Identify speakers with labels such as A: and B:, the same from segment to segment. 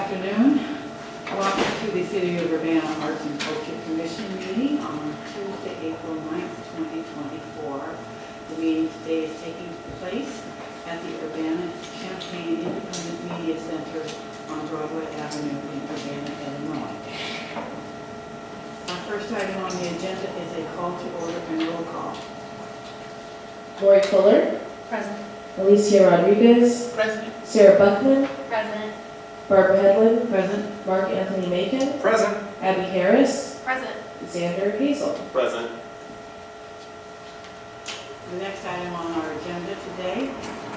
A: afternoon. Welcome to the City of Urbana Arts and Culture Commission meeting on Tuesday, April 9th, 2024. The meeting today is taking place at the Urbana Champaign Independent Media Center on Broadway Avenue in Urbana, Illinois. Our first item on the agenda is a call to order and roll call.
B: Lori Fuller,
C: Present.
B: Alicia Rodriguez,
C: Present.
B: Sarah Buckman,
C: Present.
B: Barbara Hedlund,
A: Present.
B: Mark Anthony Macon,
D: Present.
B: Abby Harris,
C: Present.
B: Xander Hazel.
D: Present.
A: The next item on our agenda today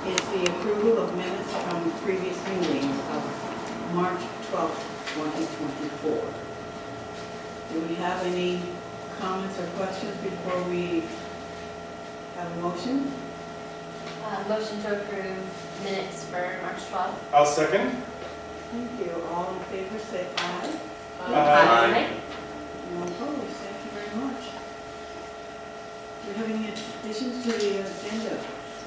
A: is the approval of minutes from previous meetings of March 12th, 2024. Do we have any comments or questions before we have a motion?
C: Motion to approve minutes for March 12th.
D: I'll second.
A: Thank you. All in favor, say aye.
D: Aye.
A: No opposed. Thank you very much. Do you have any additions to the agenda?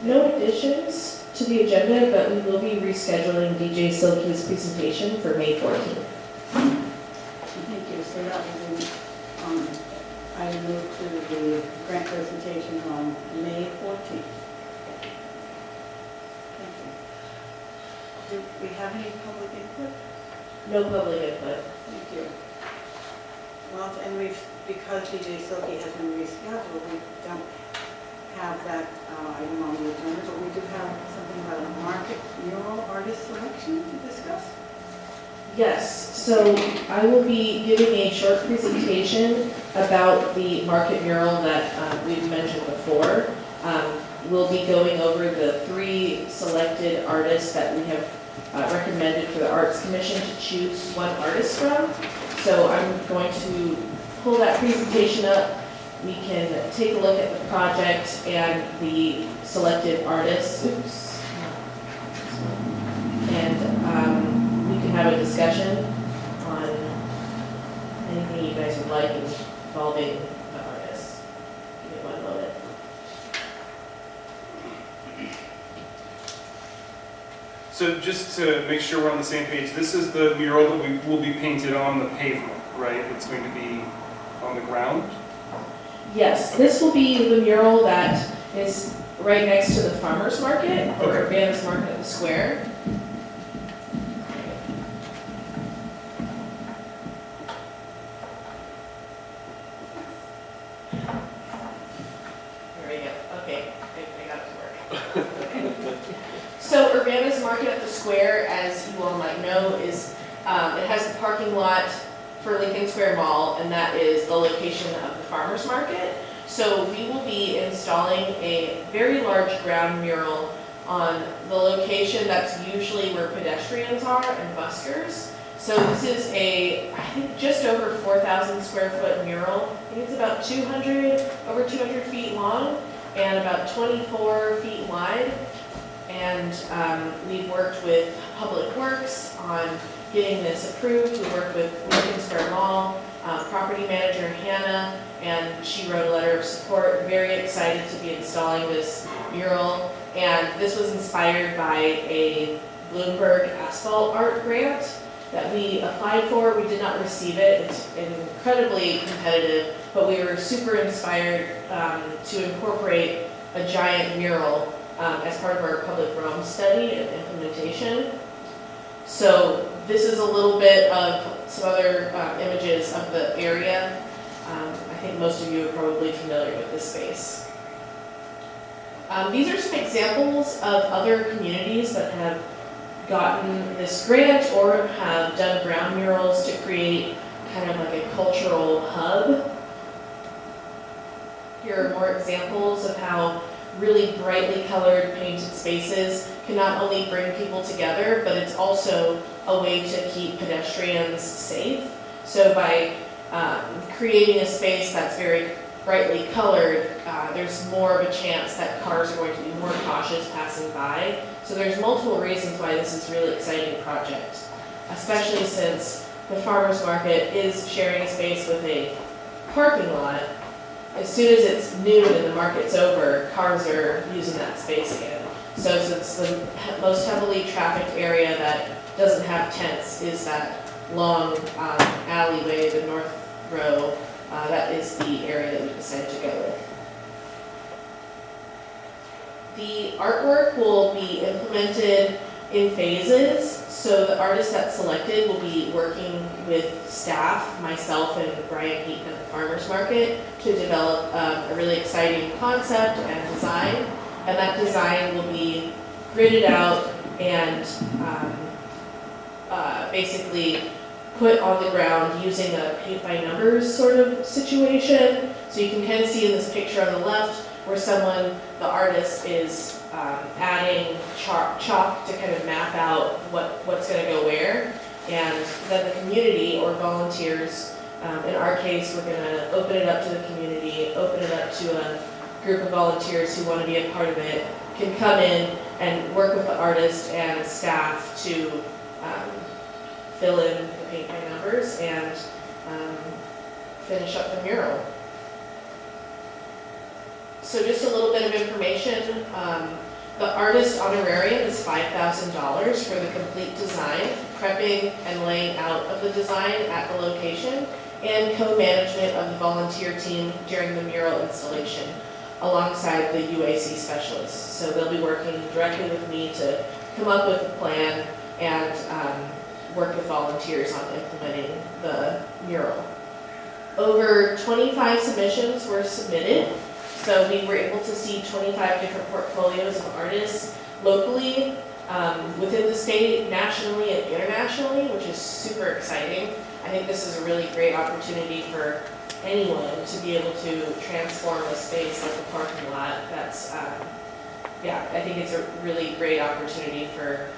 B: No additions to the agenda, but we will be rescheduling DJ Silky's presentation for May 14th.
A: Thank you. So that will be, I move to the grant presentation on May 14th. Thank you. Do we have any public input?
B: No public input.
A: Thank you. Well, and because DJ Silky has been rescheduled, we don't have that item on the agenda, but we do have something about a market mural artist selection to discuss.
B: Yes, so I will be giving a short presentation about the market mural that we've mentioned before. We'll be going over the 3 selected artists that we have recommended for the Arts Commission to choose one artist from. So I'm going to pull that presentation up. We can take a look at the project and the selected artists. Oops. And we can have a discussion on anything you guys would like involving the artists. Give me one moment.
D: So just to make sure we're on the same page, this is the mural that will be painted on the pavement, right? It's going to be on the ground?
B: Yes, this will be the mural that is right next to the farmer's market, or
D: Okay.
B: Urbana's Market at the Square. There we go. Okay, I got it to work. Okay. So Urbana's Market at the Square, as you all might know, is it has the parking lot for Lincoln Square Mall, and that is the location of the farmer's market. So we will be installing a very large ground mural on the location that's usually where pedestrians are and buskers. So this is I think just over 4,000 square foot mural. I think it's about over 200 feet long and about 24 feet wide. And we've worked with Public Works on getting this approved. We worked with Lincoln Square Mall, property manager Hannah, and she wrote a letter of support. Very excited to be installing this mural. And this was inspired by a Bloomberg asphalt art grant that we applied for. We did not receive it. It's incredibly competitive, but we were super inspired to incorporate a giant mural as part of our public realm study and implementation. So this is a little bit of some other images of the area. I think most of you are probably familiar with this space. These are some examples of other communities that have gotten this grant or have done ground murals to create kind of like a cultural hub. Here are more examples of how really brightly colored painted spaces can not only bring people together, but it's also a way to keep pedestrians safe. So by creating a space that's very brightly colored, there's more of a chance that cars are going to be more cautious passing by. So there's multiple reasons why this is a really exciting project, especially since the farmer's market is sharing a space with a parking lot. As soon as it's noon and the market's over, cars are using that space again. So it's the most heavily trafficked area that doesn't have tents is that long alleyway, the north row. That is the area that we decided to go with. The artwork will be implemented in phases, so the artist that's selected will be working with staff, myself and Brian Heaton at the Farmers Market to develop a really exciting concept and design. And that design will be gridded out and basically put on the ground using a paint by numbers sort of situation. So you can kind of see in this picture on the left where the artist is adding chalk to kind of map out what's going to go where. And then the community or volunteers, in our case, we're going to open it up to the community, open it up to a group of volunteers who want to be a part of it, can come in and work with the artist and staff to fill in the paint by numbers and finish up the mural. So just a little bit of information. The artist honorarium is $5,000 for the complete design, prepping and laying out of the design at the location, and co-management of the volunteer team during the mural installation, alongside the UAC specialists. So they'll be working directly with me to come up with a plan and work with volunteers on implementing the mural. Over 25 submissions were submitted. So we were able to see 25 different portfolios of artists locally, within the state, nationally, and internationally, which is super exciting. I think this is a really great opportunity for anyone to be able to transform a space like a parking lot. That's, I think it's a really great opportunity for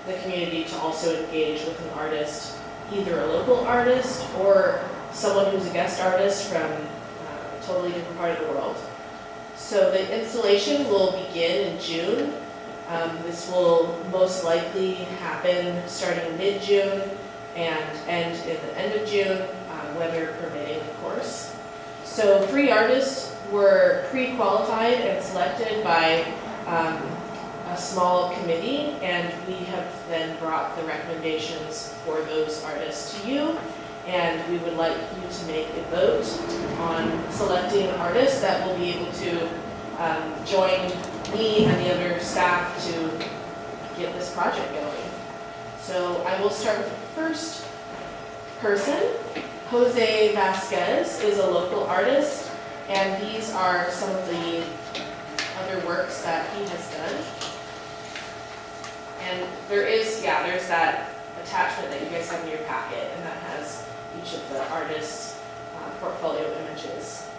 B: the community to also engage with an artist, either a local artist or someone who's a guest artist from a totally different part of the world. So the installation will begin in June. This will most likely happen starting mid-June and end in the end of June, weather permitting, of course. So 3 artists were pre-qualified and selected by a small committee, and we have then brought the recommendations for those artists to you. And we would like you to make a vote on selecting artists that will be able to join me and the other staff to get this project going. So I will start with the first person. Jose Vasquez is a local artist, and these are some of the other works that he has done. And there's that attachment that you guys have in your packet, and that has each of the artists' portfolio images.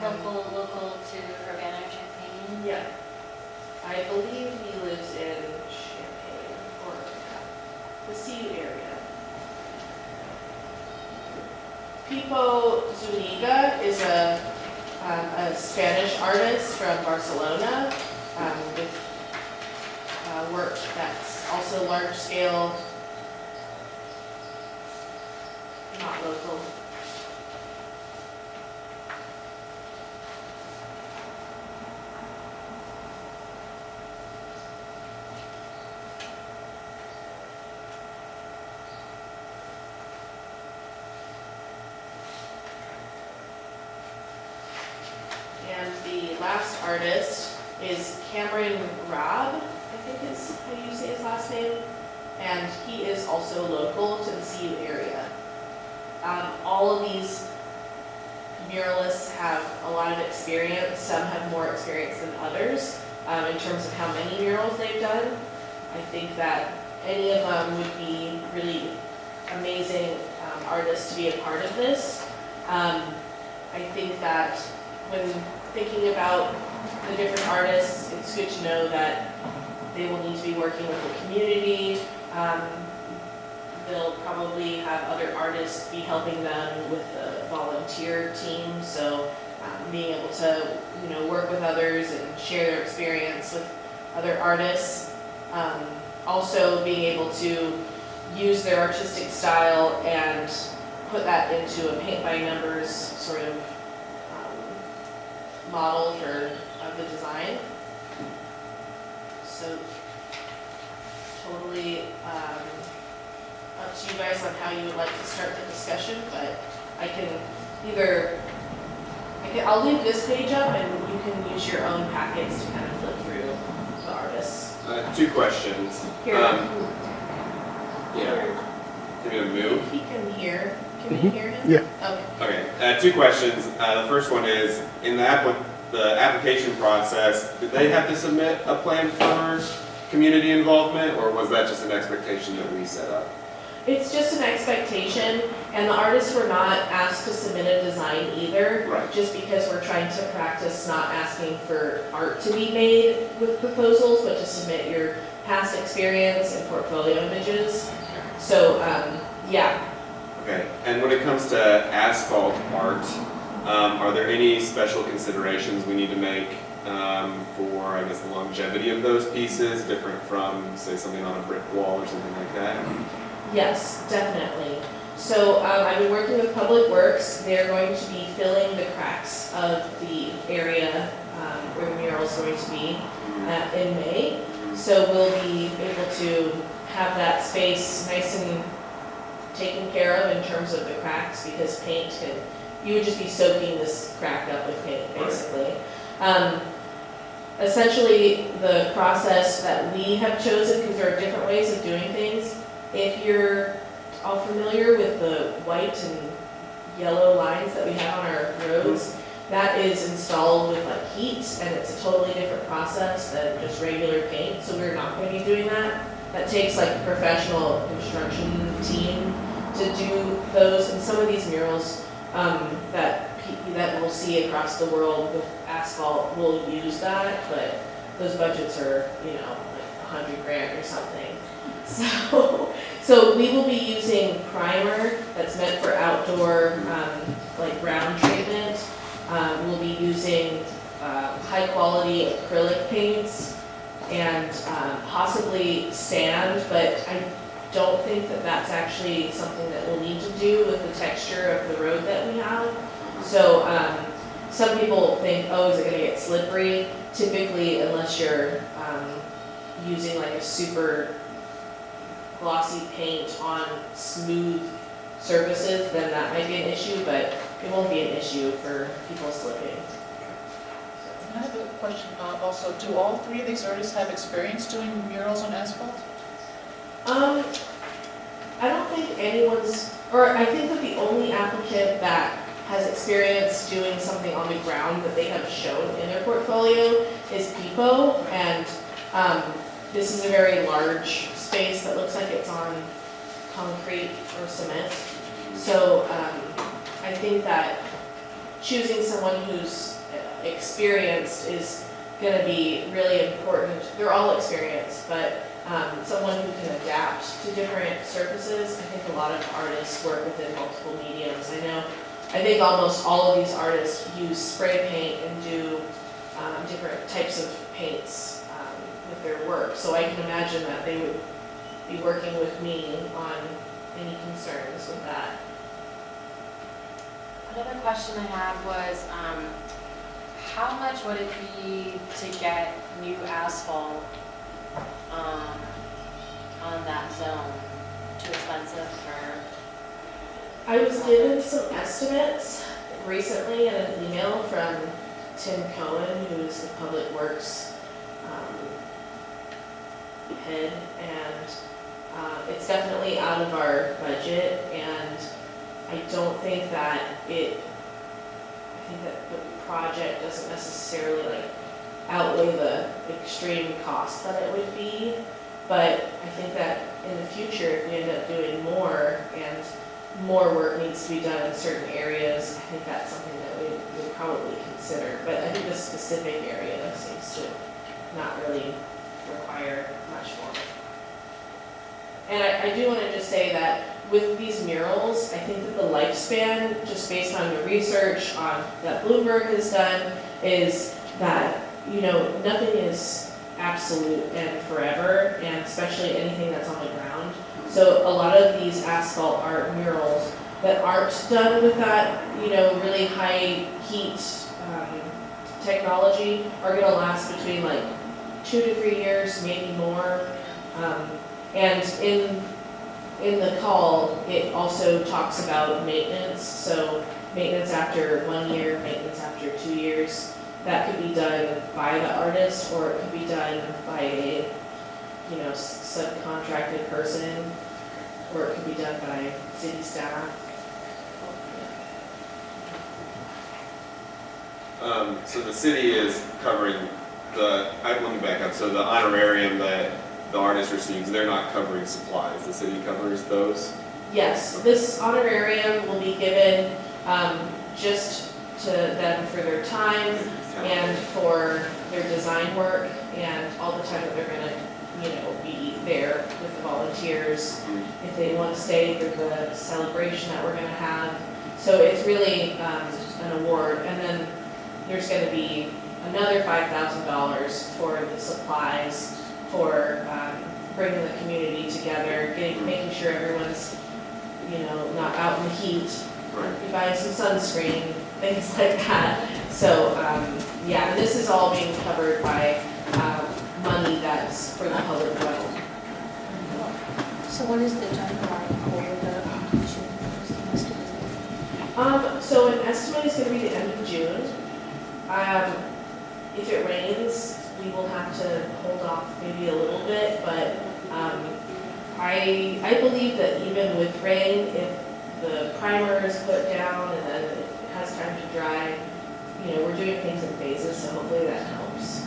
C: Local to Urbana or Champaign?
B: Yeah. I believe he lives in Champaign or the CU area. Pipo Zuniga is a Spanish artist from Barcelona with work that's also large scale, not local. And the last artist is Cameron Robb, I think is how you say his last name, and he is also local to the CU area. All of these muralists have a lot of experience. Some have more experience than others in terms of how many murals they've done. I think that any of them would be really amazing artists to be a part of this. I think that when thinking about the different artists, it's good to know that they will need to be working with the community. They'll probably have other artists be helping them with the volunteer team. So being able to, work with others and share their experience with other artists. Also being able to use their artistic style and put that into a paint by numbers sort of model for of the design. So totally up to you guys on how you would like to start the discussion, but I can I'll leave this page up and you can use your own packets to kind of flip through the artists.
E: 2 questions.
B: Here.
E: Yeah. Can you move?
B: He can hear. Can we hear him?
F: Yeah.
B: Okay.
E: Okay. 2 questions. The first one is, in the application process, did they have to submit a plan for community involvement, or was that just an expectation that we set up?
B: It's just an expectation, and the artists were not asked to submit a design either.
E: Right.
B: Just because we're trying to practice not asking for art to be made with proposals, but to submit your past experience and portfolio images. So, yeah.
E: Okay. And when it comes to asphalt art, are there any special considerations we need to make for, I guess, the longevity of those pieces, different from, say, something on a brick wall or something like that?
B: Yes, definitely. So I've been working with Public Works. They're going to be filling the cracks of the area where the mural is going to be in May. So we'll be able to have that space nice and taken care of in terms of the cracks, because you would just be soaking this crack up with paint, basically. Essentially, the process that we have chosen, because there are different ways of doing things. If you're all familiar with the white and yellow lines that we have on our roads, that is installed with like heat, and it's a totally different process than just regular paint, so we're not going to be doing that. That takes like a professional construction team to do those, and some of these murals that we'll see across the world with asphalt will use that, but those budgets are, like $100,000 or something. So we will be using primer that's meant for outdoor, like ground treatment. We'll be using high quality acrylic paints and possibly sand, but I don't think that that's actually something that we'll need to do with the texture of the road that we have. So some people think, oh, is it gonna get slippery? Typically, unless you're using like a super glossy paint on smooth surfaces, then that might be an issue, but it won't be an issue for people slipping.
G: I have a question also. Do all 3 of these artists have experience doing murals on asphalt?
B: I don't think I think that the only applicant that has experience doing something on the ground that they have shown in their portfolio is Pipo, and this is a very large space that looks like it's on concrete or cement. So I think that choosing someone who's experienced is going to be really important. They're all experienced, but someone who can adapt to different surfaces. I think a lot of artists work within multiple mediums. I think almost all of these artists use spray paint and do different types of paints with their work. So I can imagine that they would be working with me on any concerns with that.
C: Another question I had was, how much would it be to get new asphalt on that zone? Too expensive for?
B: I was given some estimates recently in an email from Tim Cohen, who is the Public Works head, and it's definitely out of our budget, and I don't think that I think that the project doesn't necessarily outweigh the extreme cost that it would be, but I think that in the future, if we end up doing more and more work needs to be done in certain areas, I think that's something that we would probably consider. But I think this specific area seems to not really require much more. And I do want to just say that with these murals, I think that the lifespan, just based on the research that Bloomberg has done, is that, nothing is absolute and forever, and especially anything that's on the ground. So a lot of these asphalt art murals that aren't done with that, really high heat technology are gonna last between like 2 to 3 years, maybe more. And in the call, it also talks about maintenance, so maintenance after 1 year, maintenance after 2 years. That could be done by the artist, or it could be done by a, subcontracted person, or it could be done by city staff.
E: So the city is covering let me back up, so the honorarium that the artist receives, they're not covering supplies, the city covers those?
B: Yes, this honorarium will be given just to them for their time and for their design work and all the time that they're gonna, be there with the volunteers. If they want to stay for the celebration that we're gonna have. So it's really an award. And then there's gonna be another $5,000 for the supplies, for bringing the community together, making sure everyone's, not out in the heat.
E: Right.
B: You buy some sunscreen, things like that. So, and this is all being covered by money that's for the public realm.
F: So what is the timeline for the completion?
B: So an estimate is gonna be the end of June. If it rains, we will have to hold off maybe a little bit, but I believe that even with rain, if the primer is put down and then it has time to dry, we're doing things in phases, so hopefully that helps.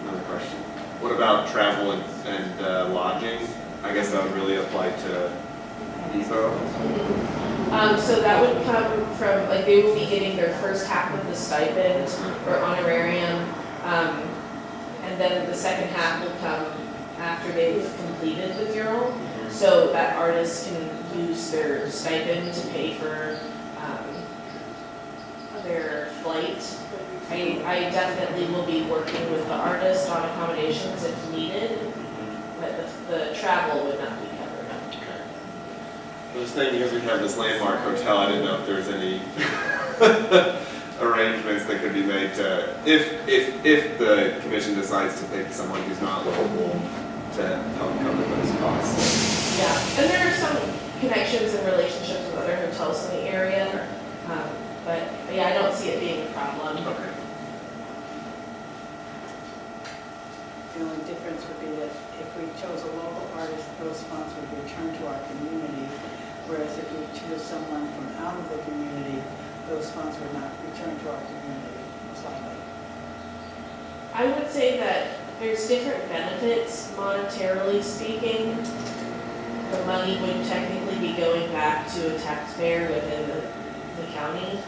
E: Another question. What about travel and lodging? I guess that would really apply to Depot.
B: So that would come from, they will be getting their first half of the stipend or honorarium, and then the second half will come after they've completed the mural. So that artist can use their stipend to pay for their flight. I definitely will be working with the artist on accommodations if needed, but the travel would not be covered.
E: Okay. I was thinking, because we have this landmark hotel, I didn't know if there's any arrangements that could be made to, if the commission decides to pick someone who's not local to help cover those costs.
B: Yeah, and there are some connections and relationships with other hotels in the area, but yeah, I don't see it being a problem.
E: Okay.
A: The only difference would be that if we chose a local artist, those funds would return to our community, whereas if we choose someone from out of the community, those funds would not return to our community, most likely.
B: I would say that there's different benefits monetarily speaking. The money would technically be going back to a taxpayer within the county.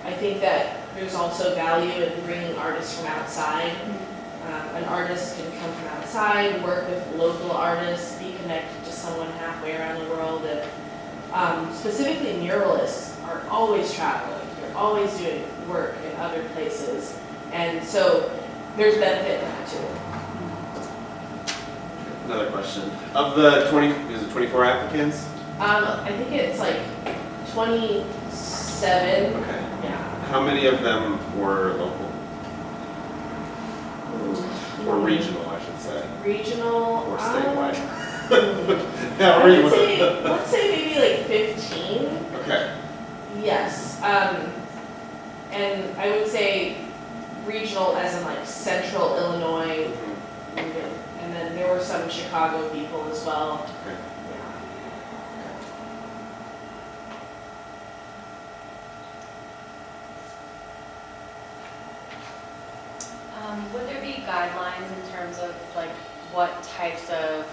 B: I think that there's also value in bringing artists from outside. An artist can come from outside, work with local artists, be connected to someone halfway around the world. And specifically muralists are always traveling. They're always doing work in other places. And so there's benefit in that too.
E: Another question. Of the 24 applicants?
B: I think it's like 27.
E: Okay.
B: Yeah.
E: How many of them were local? Or regional, I should say.
B: Regional.
E: Or statewide?
B: I would say, let's say maybe like 15.
E: Okay.
B: Yes. And I would say regional as in like central Illinois. And then there were some Chicago people as well.
E: Okay.
B: Yeah.
C: Would there be guidelines in terms of like what types of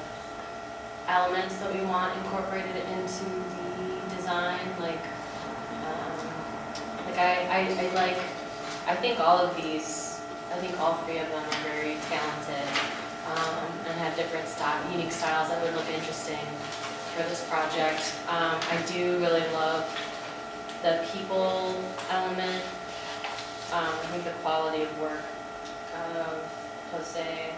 C: elements that we want incorporated into the design? I think all of these, I think all three of them are very talented and have different unique styles that would look interesting for this project. I do really love the people element. I think the quality of work of Jose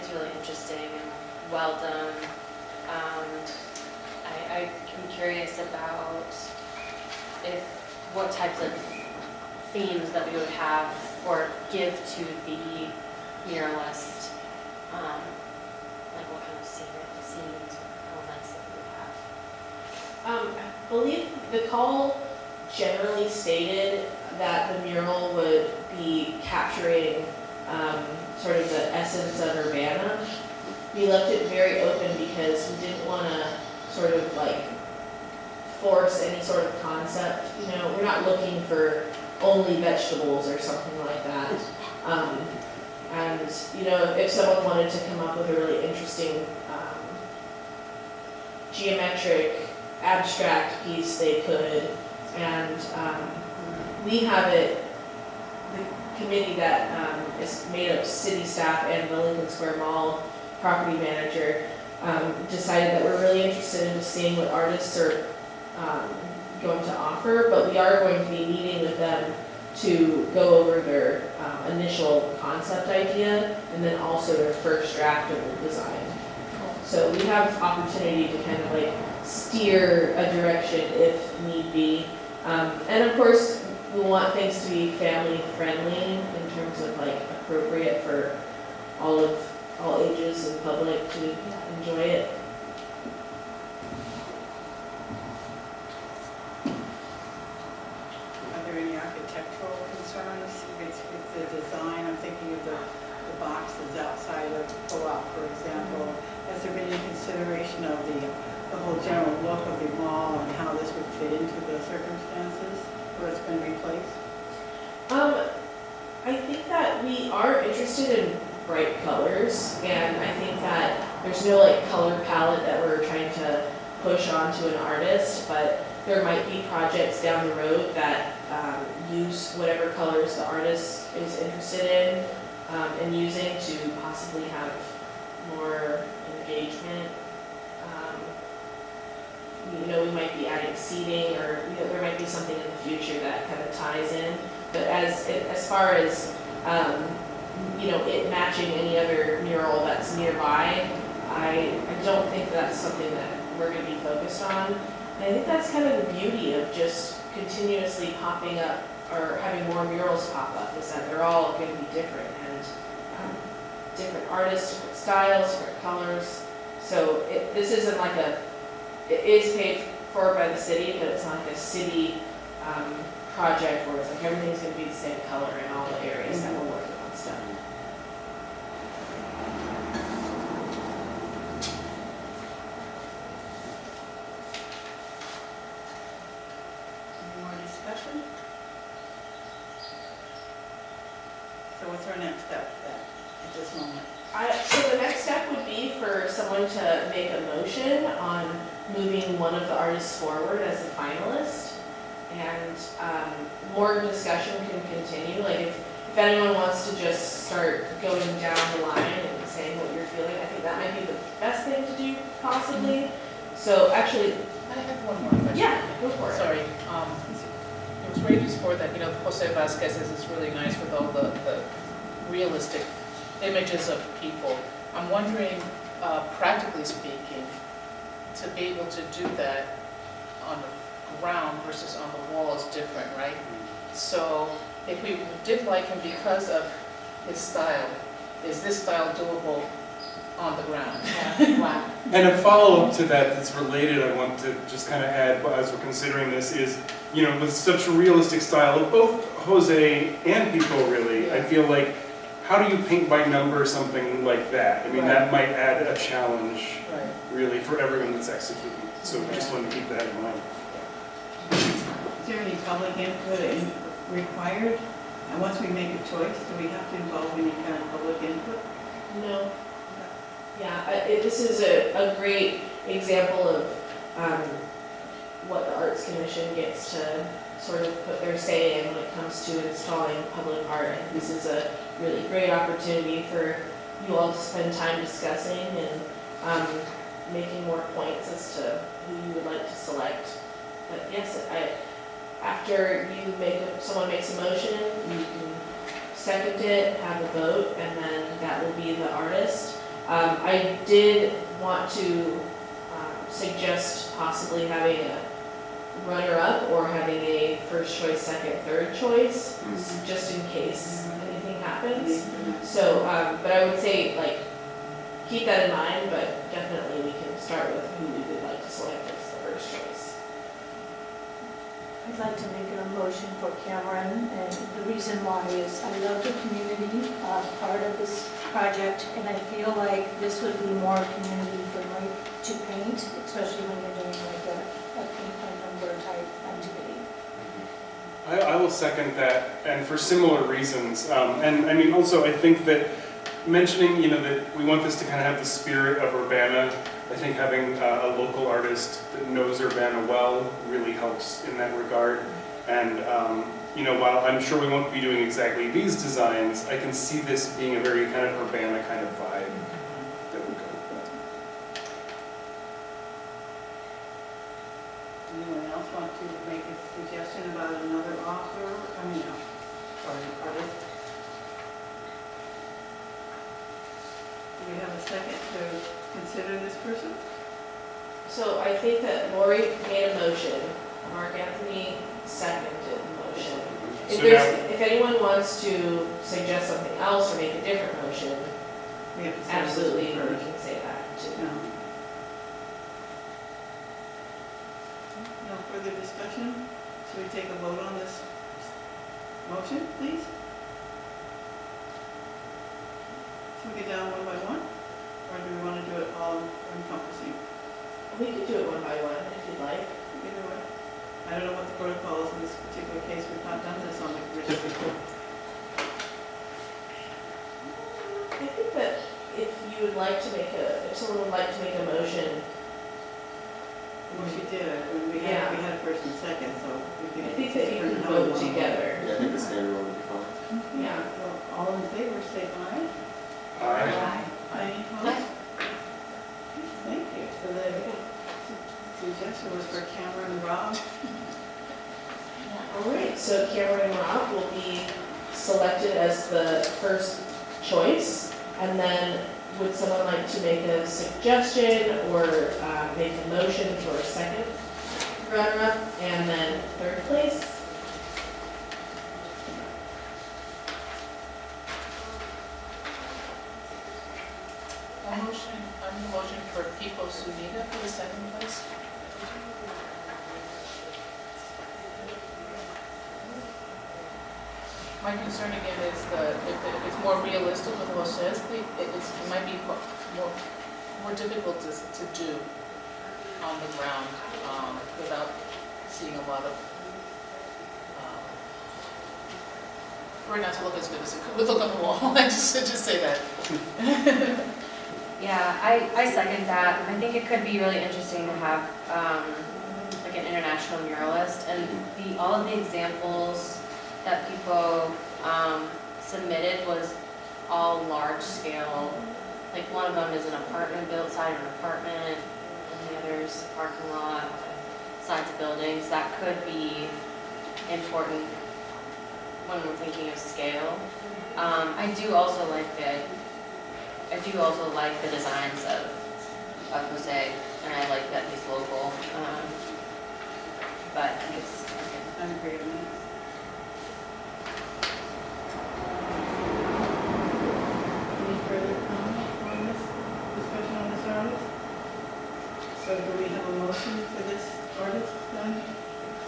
C: is really interesting and well done. I'm curious about what types of themes that we would have or give to the muralist, like what kind of scenes or elements that we would have.
B: I believe the call generally stated that the mural would be capturing sort of the essence of Urbana. We left it very open because we didn't want to sort of like force any sort of concept. You know, we're not looking for only vegetables or something like that. And you know, if someone wanted to come up with a really interesting geometric, abstract piece, they could. And we have it, the committee that is made of city staff and the Lincoln Square Mall property manager, decided that we're really interested in just seeing what artists are going to offer, but we are going to be meeting with them to go over their initial concept idea and then also their first draft of the design. So we have opportunity to kind of like steer a direction if need be. And of course, we want things to be family friendly in terms of like appropriate for all ages and public to enjoy it.
A: Are there any architectural concerns with the design? I'm thinking of the boxes outside of the pull-out, for example. Has there been any consideration of the whole general look of the mall and how this would fit into the circumstances where it's been replaced?
B: I think that we are interested in bright colors, and I think that there's no like color palette that we're trying to push onto an artist, but there might be projects down the road that use whatever colors the artist is interested in and using to possibly have more engagement. You know, we might be adding seating, or you know, there might be something in the future that kind of ties in. But as far as you know, it matching any other mural that's nearby, I don't think that's something that we're going to be focused on. And I think that's kind of the beauty of just continuously popping up or having more murals pop up, is that they're all going to be different and different artists, different styles, different colors. So this isn't like it is paid for by the city, but it's not like a city project where it's like everything's going to be the same color in all the areas that we're working on stuff.
A: Any more discussion? So what's our next step then, at this moment?
B: So the next step would be for someone to make a motion on moving one of the artists forward as a finalist. And more discussion can continue. Like if anyone wants to just start going down the line and saying what you're feeling, I think that might be the best thing to do possibly. So actually,
G: I have one more question.
B: yeah, go for it.
G: Sorry, it was raised before that, you know, Jose Vasquez's is really nice with all the realistic images of people. I'm wondering, practically speaking, to be able to do that on the ground versus on the wall is different, right? So if we did like him because of his style, is this style doable on the ground?
B: Yeah, wow.
D: And a follow-up to that that's related, I want to just kind of add as we're considering this is, you know, with such a realistic style of both Jose and Pico really, I feel like, how do you paint by number something like that? I mean, that might add a challenge really for everyone that's executing. So we just want to keep that in mind.
A: Is there any public input required? And once we make a choice, do we have to involve any kind of public input?
B: No. Yeah, this is a great example of what the Arts Commission gets to sort of put their say in when it comes to installing public art. And this is a really great opportunity for you all to spend time discussing and making more points as to who you would like to select. But yes, after someone makes a motion, you can second it, have a vote, and then that will be the artist. I did want to suggest possibly having runner-up or having a first choice, second, third choice,
E: Mhm.
B: just in case anything happens. So, but I would say, like, keep that in mind, but definitely we can start with who we would like to select as the first choice.
F: I'd like to make a motion for Cameron, and the reason why is I love the community part of this project, and I feel like this would be more community friendly to paint, especially when you're doing like a paint by number type activity.
D: I will second that, and for similar reasons. And I mean, also, I think that mentioning, that we want this to kind of have the spirit of Urbana, I think having a local artist that knows Urbana well really helps in that regard. And, while I'm sure we won't be doing exactly these designs, I can see this being a very kind of Urbana kind of vibe that would go with that.
A: Anyone else want to make a suggestion about another author? Artist? Do we have a second to consider this person?
B: So I think that Lori made a motion, Mark Anthony seconded the motion. If anyone wants to suggest something else or make a different motion,
A: We have to say
B: absolutely, we
A: first.
B: can say that too.
A: No. No further discussion? Should we take a vote on this motion, please? Should we get down one by one? Or do we want to do it all encompassing?
B: We could do it one by one if you'd like.
A: Either way. I don't know what the protocol is in this particular case. We've not done this on the commission before.
B: I think that if you would like to if someone would like to make a motion,
A: Well, she did. We had first and second, so we
B: I
A: can.
B: think that you can vote together.
E: Yeah, I think the standard one would be fine.
B: Yeah.
A: Well, all in favor, say aye.
D: Aye.
A: Any opposed? Thank you. So the suggestion was for Cameron Robb.
B: All right, so Cameron Robb will be selected as the first choice. And then would someone like to make a suggestion or make a motion for a second runner-up and then third place?
G: I'm the motion for Pico Sunita for the second place. My concern again is if it's more realistic with Jose's, it might be more difficult to do on the ground without seeing a lot of, for it not to look as good as it could look on the wall. I just say that.
C: Yeah, I second that. I think it could be really interesting to have like an international muralist, and all of the examples that people submitted was all large scale. Like one of them is an apartment built side of an apartment, and the other's a parking lot, sides of buildings. That could be important when we're thinking of scale. I do also like the designs of Jose, and I like that he's local. But it's,
A: I'm agree with that. Any further comment on this discussion on this artist? So do we have a motion for this artist then,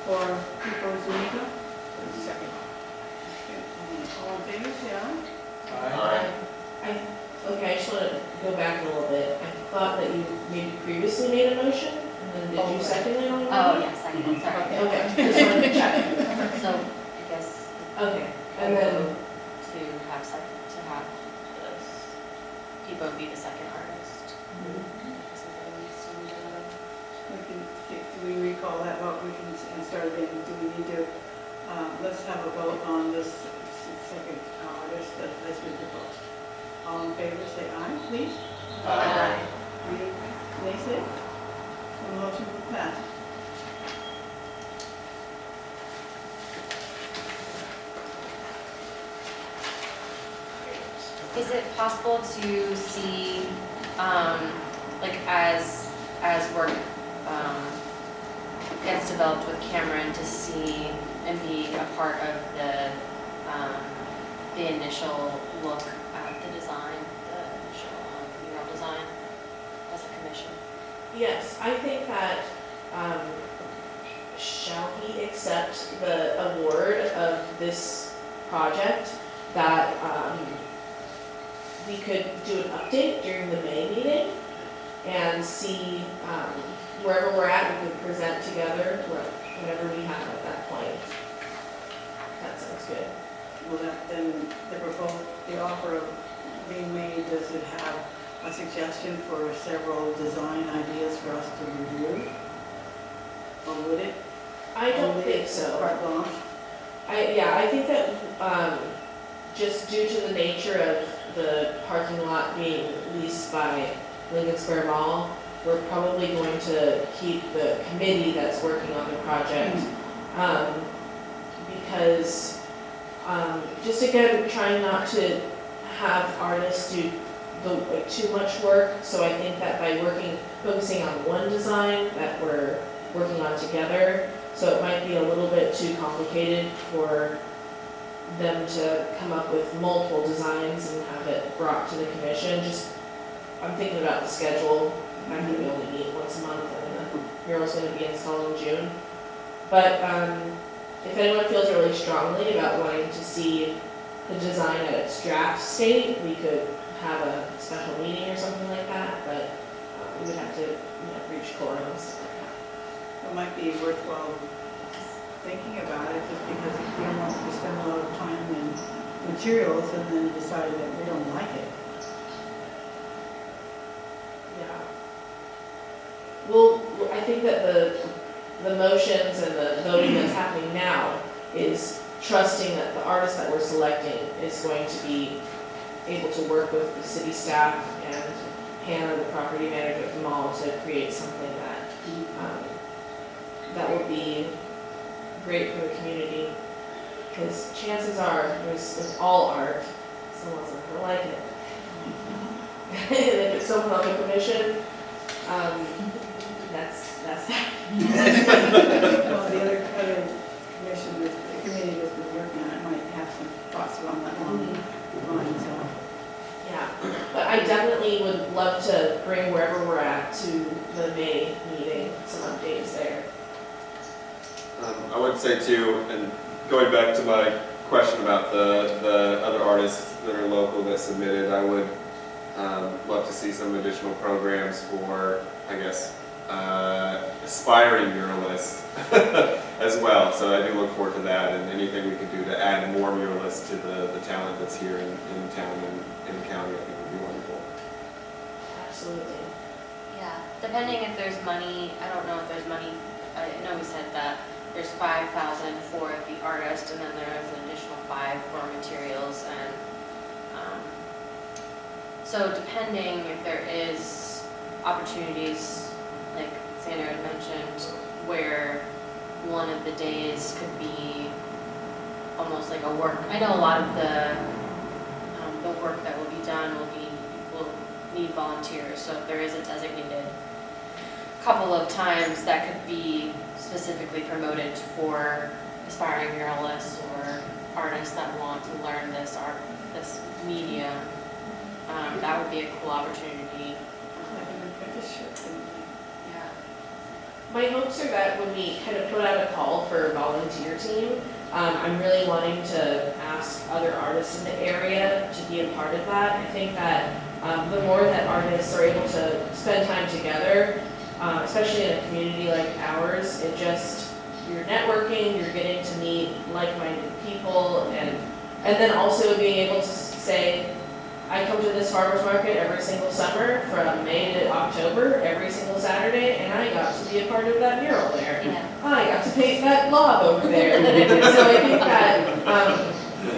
A: for Pico Zuniga?
G: Second.
A: All in favor, say aye.
B: Okay, I just want to go back a little bit. I thought that you maybe previously made a motion, and then did you second it already?
C: oh yes, I can, sorry.
B: Okay, just wanted to check.
C: So I guess
B: Okay, and then,
C: to have those people be the second artist.
A: Do we recall that vote? We can start again. Do we need to, let's have a vote on this second artist that has been proposed. All in favor, say aye, please.
C: Aye.
A: Nay, say. The motion will pass.
C: Is it possible to see, like as work gets developed with Cameron to see and be a part of the initial look at the design, the initial mural design as a commission.
B: Yes, I think that, shall he accept the award of this project, that we could do an update during the May meeting and see wherever we're at, we could present together whatever we have at that point. That sounds good.
A: Well, then the offer of being made, does it have a suggestion for several design ideas for us to review? Or would it?
B: I don't think so.
A: Carte blanche?
B: I think that just due to the nature of the parking lot being leased by Lincoln Square Mall, we're probably going to keep the committee that's working on the project. Because just again, trying not to have artists do too much work. So I think that by focusing on one design that we're working on together, so it might be a little bit too complicated for them to come up with multiple designs and have it brought to the commission. Just, I'm thinking about the schedule. I think we only meet once a month and the mural's going to be installed in June. But if anyone feels really strongly about wanting to see the design at its draft state, we could have a special meeting or something like that, but we would have to reach quorum and stuff like that.
A: It might be worthwhile thinking about it, just because if we don't want to spend a lot of time and materials and then decide that we don't like it.
B: Yeah. Well, I think that the motions and the voting that's happening now is trusting that the artist that we're selecting is going to be able to work with the city staff and Hannah, the property manager of the mall, to create something that will be great for the community. Because chances are, with all art, someone's not going to like it. And if it's someone on the commission, that's that.
A: Well, the other commission, the committee that's been working on it might have some thoughts along that line, so.
B: Yeah, but I definitely would love to bring wherever we're at to the May meeting, some updates there.
E: I would say too, and going back to my question about the other artists that are local that submitted, I would love to see some additional programs for, I guess, aspiring muralists as well. So I do look forward to that, and anything we can do to add more muralists to the talent that's here in town and in the county, I think would be wonderful.
B: Absolutely.
C: Yeah, depending if there's money, I don't know if there's money, I know we said that there's 5,000 for the artist, and then there's an additional 5 for materials, and so depending if there is opportunities, like Xander had mentioned, where one of the days could be almost like a work. I know a lot of the work that will be done will need volunteers, so if there is a designated couple of times that could be specifically promoted for aspiring muralists or artists that want to learn this art, this media, that would be a cool opportunity. Yeah.
B: My hopes are that when we kind of put out a call for a volunteer team, I'm really wanting to ask other artists in the area to be a part of that. I think that the more that artists are able to spend time together, especially in a community like ours, you're networking, you're getting to meet like-minded people, and then also being able to say, I come to this farmer's market every single summer from May to October, every single Saturday, and I got to be a part of that mural there.
C: Yeah.
B: I got to paint that blob over there. So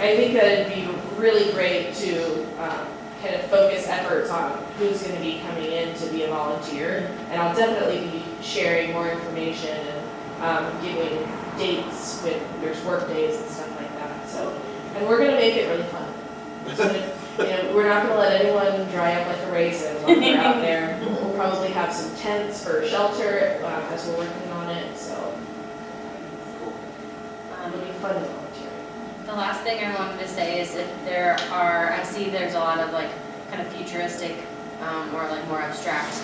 B: I think that it'd be really great to kind of focus efforts on who's going to be coming in to be a volunteer. And I'll definitely be sharing more information and giving dates when there's work days and stuff like that. So, and we're going to make it really fun. So, we're not going to let anyone dry up like a raisin when we're out there. We'll probably have some tents for shelter as we're working on it. So fun volunteering.
C: The last thing I wanted to say is if there are, I see there's a lot of like kind of futuristic or like more abstract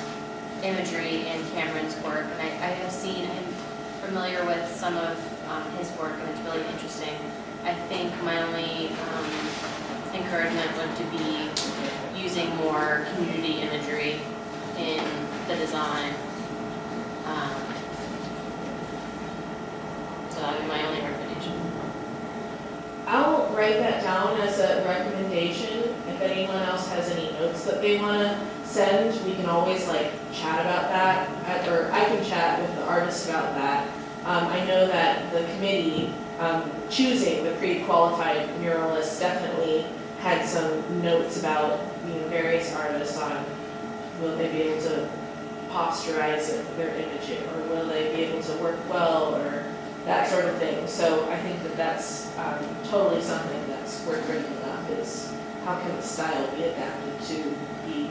C: imagery in Cameron's work, and I have seen, I'm familiar with some of his work, and it's really interesting. I think my only encouragement would to be using more community imagery in the design. So that would be my only recommendation.
B: I'll write that down as a recommendation. If anyone else has any notes that they want to send, we can always like chat about that, or I can chat with the artist about that. I know that the committee choosing the pre-qualified muralists definitely had some notes about, you know, various artists on will they be able to posturize their image, or will they be able to work well, or that sort of thing. So I think that that's totally something that's worth bringing up, is how can the style be adapted to be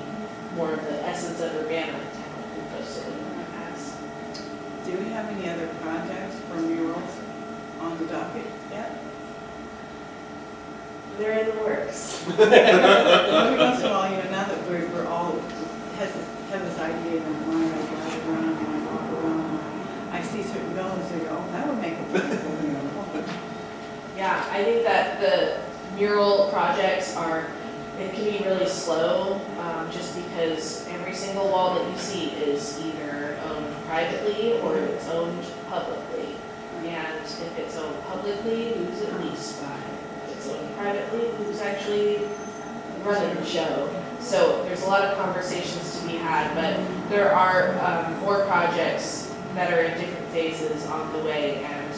B: more of the essence of Urbana town we posted in the past.
A: Do we have any other projects for murals on the docket yet?
B: They're in the works.
A: Every once in a while, you know, now that we're all, have this idea in our mind, I drive around and I walk around, I see certain buildings and go, oh, that would make a beautiful mural.
B: Yeah, I think that the mural projects are, it can be really slow, just because every single wall that you see is either owned privately or it's owned publicly. And if it's owned publicly, who's it leased by? If it's owned privately, who's actually running the show? So there's a lot of conversations to be had, but there are more projects that are in different phases on the way, and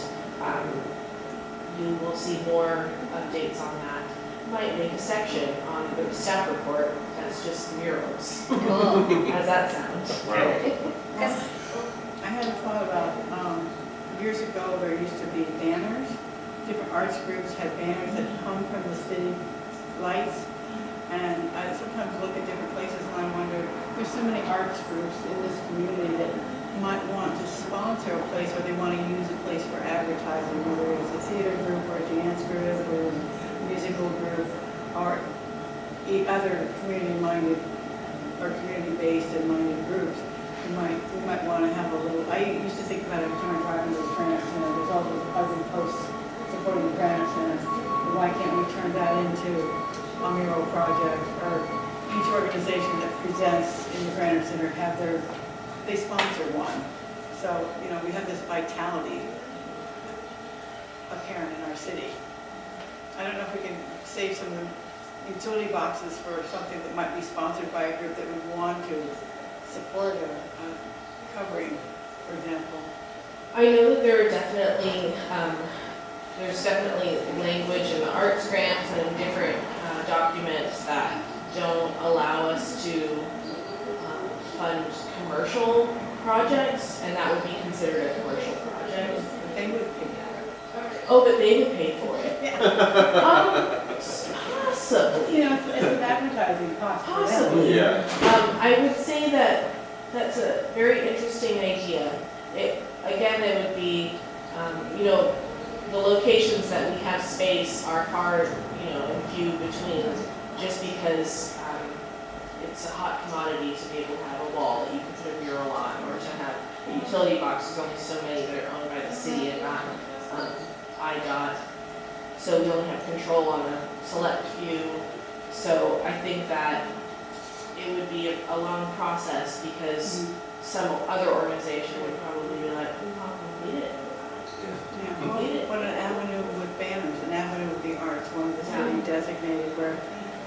B: you will see more updates on that. Might make a section on the staff report that's just murals.
C: Cool.
B: How's that sound?
E: Right.
A: Well, I had a thought about, years ago, there used to be banners. Different arts groups had banners that hung from the city lights. And I sometimes look at different places and I wonder, there's so many arts groups in this community that might want to sponsor a place, or they want to use a place for advertising, whether it's a theater group or a dance group or a musical group, or other community-minded or community-based and minded groups. We might want to have a little, I used to think about it every time I drive into the Granite Center, there's all those ugly posts supporting the Granite Center. Why can't we turn that into a mural project, or each organization that presents in the Granite Center have they sponsor one. So, you know, we have this vitality apparent in our city. I don't know if we can save some utility boxes for something that might be sponsored by a group that would want to support a covering, for example.
B: I know that there are definitely, there's definitely language in the arts grants and in different documents that don't allow us to fund commercial projects, and that would be considered a commercial project.
A: They would pay for it.
B: Oh, but they would pay for it.
A: Yeah.
B: Possibly.
A: You know, it's an advertising cost for them.
B: Possibly.
E: Yeah.
B: I would say that that's a very interesting idea. Again, it would be, you know, the locations that we have space are far, you know, and few between, just because it's a hot commodity to be able to have a wall that you can put a mural on, or to have a utility box. There's only so many that are owned by the city and not IDOT. So we only have control on a select few. So I think that it would be a long process, because some other organization would probably be like, oh, how complete it?
A: Yeah, what an avenue with banners, an avenue with the arts, one of the city designated where,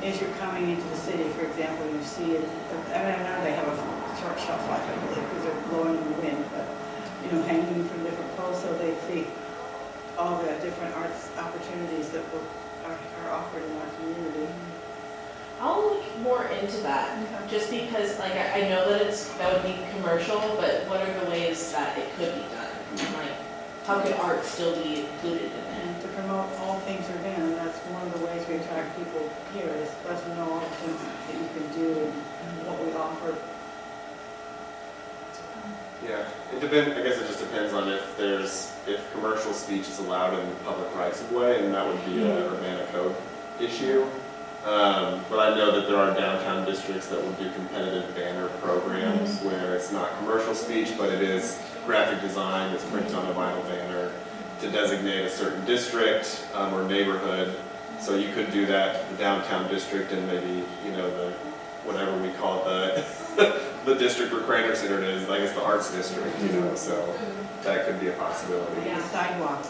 A: as you're coming into the city, for example, you see it, I mean, I know they have a short shelf life, I believe, because they're blowing in the wind, but, you know, hanging from different poles, so they see all the different arts opportunities that are offered in our community.
B: I'll look more into that, just because, like, I know that that would be commercial, but what are the ways that it could be done? Like, how could art still be included in it?
A: And to promote all things Urbana, that's one of the ways we attract people here, is let them know all the things that you can do and what we offer.
E: Yeah, I guess it just depends on if commercial speech is allowed in the public rights of way, and that would be a Urbana code issue. But I know that there are downtown districts that will do competitive banner programs where it's not commercial speech, but it is graphic design that's printed on a vinyl banner to designate a certain district or neighborhood. So you could do that, the downtown district, and maybe, the, whatever we call it, the district where Craner Center is, I guess the arts district, so that could be a possibility.
A: Yeah, sidewalk,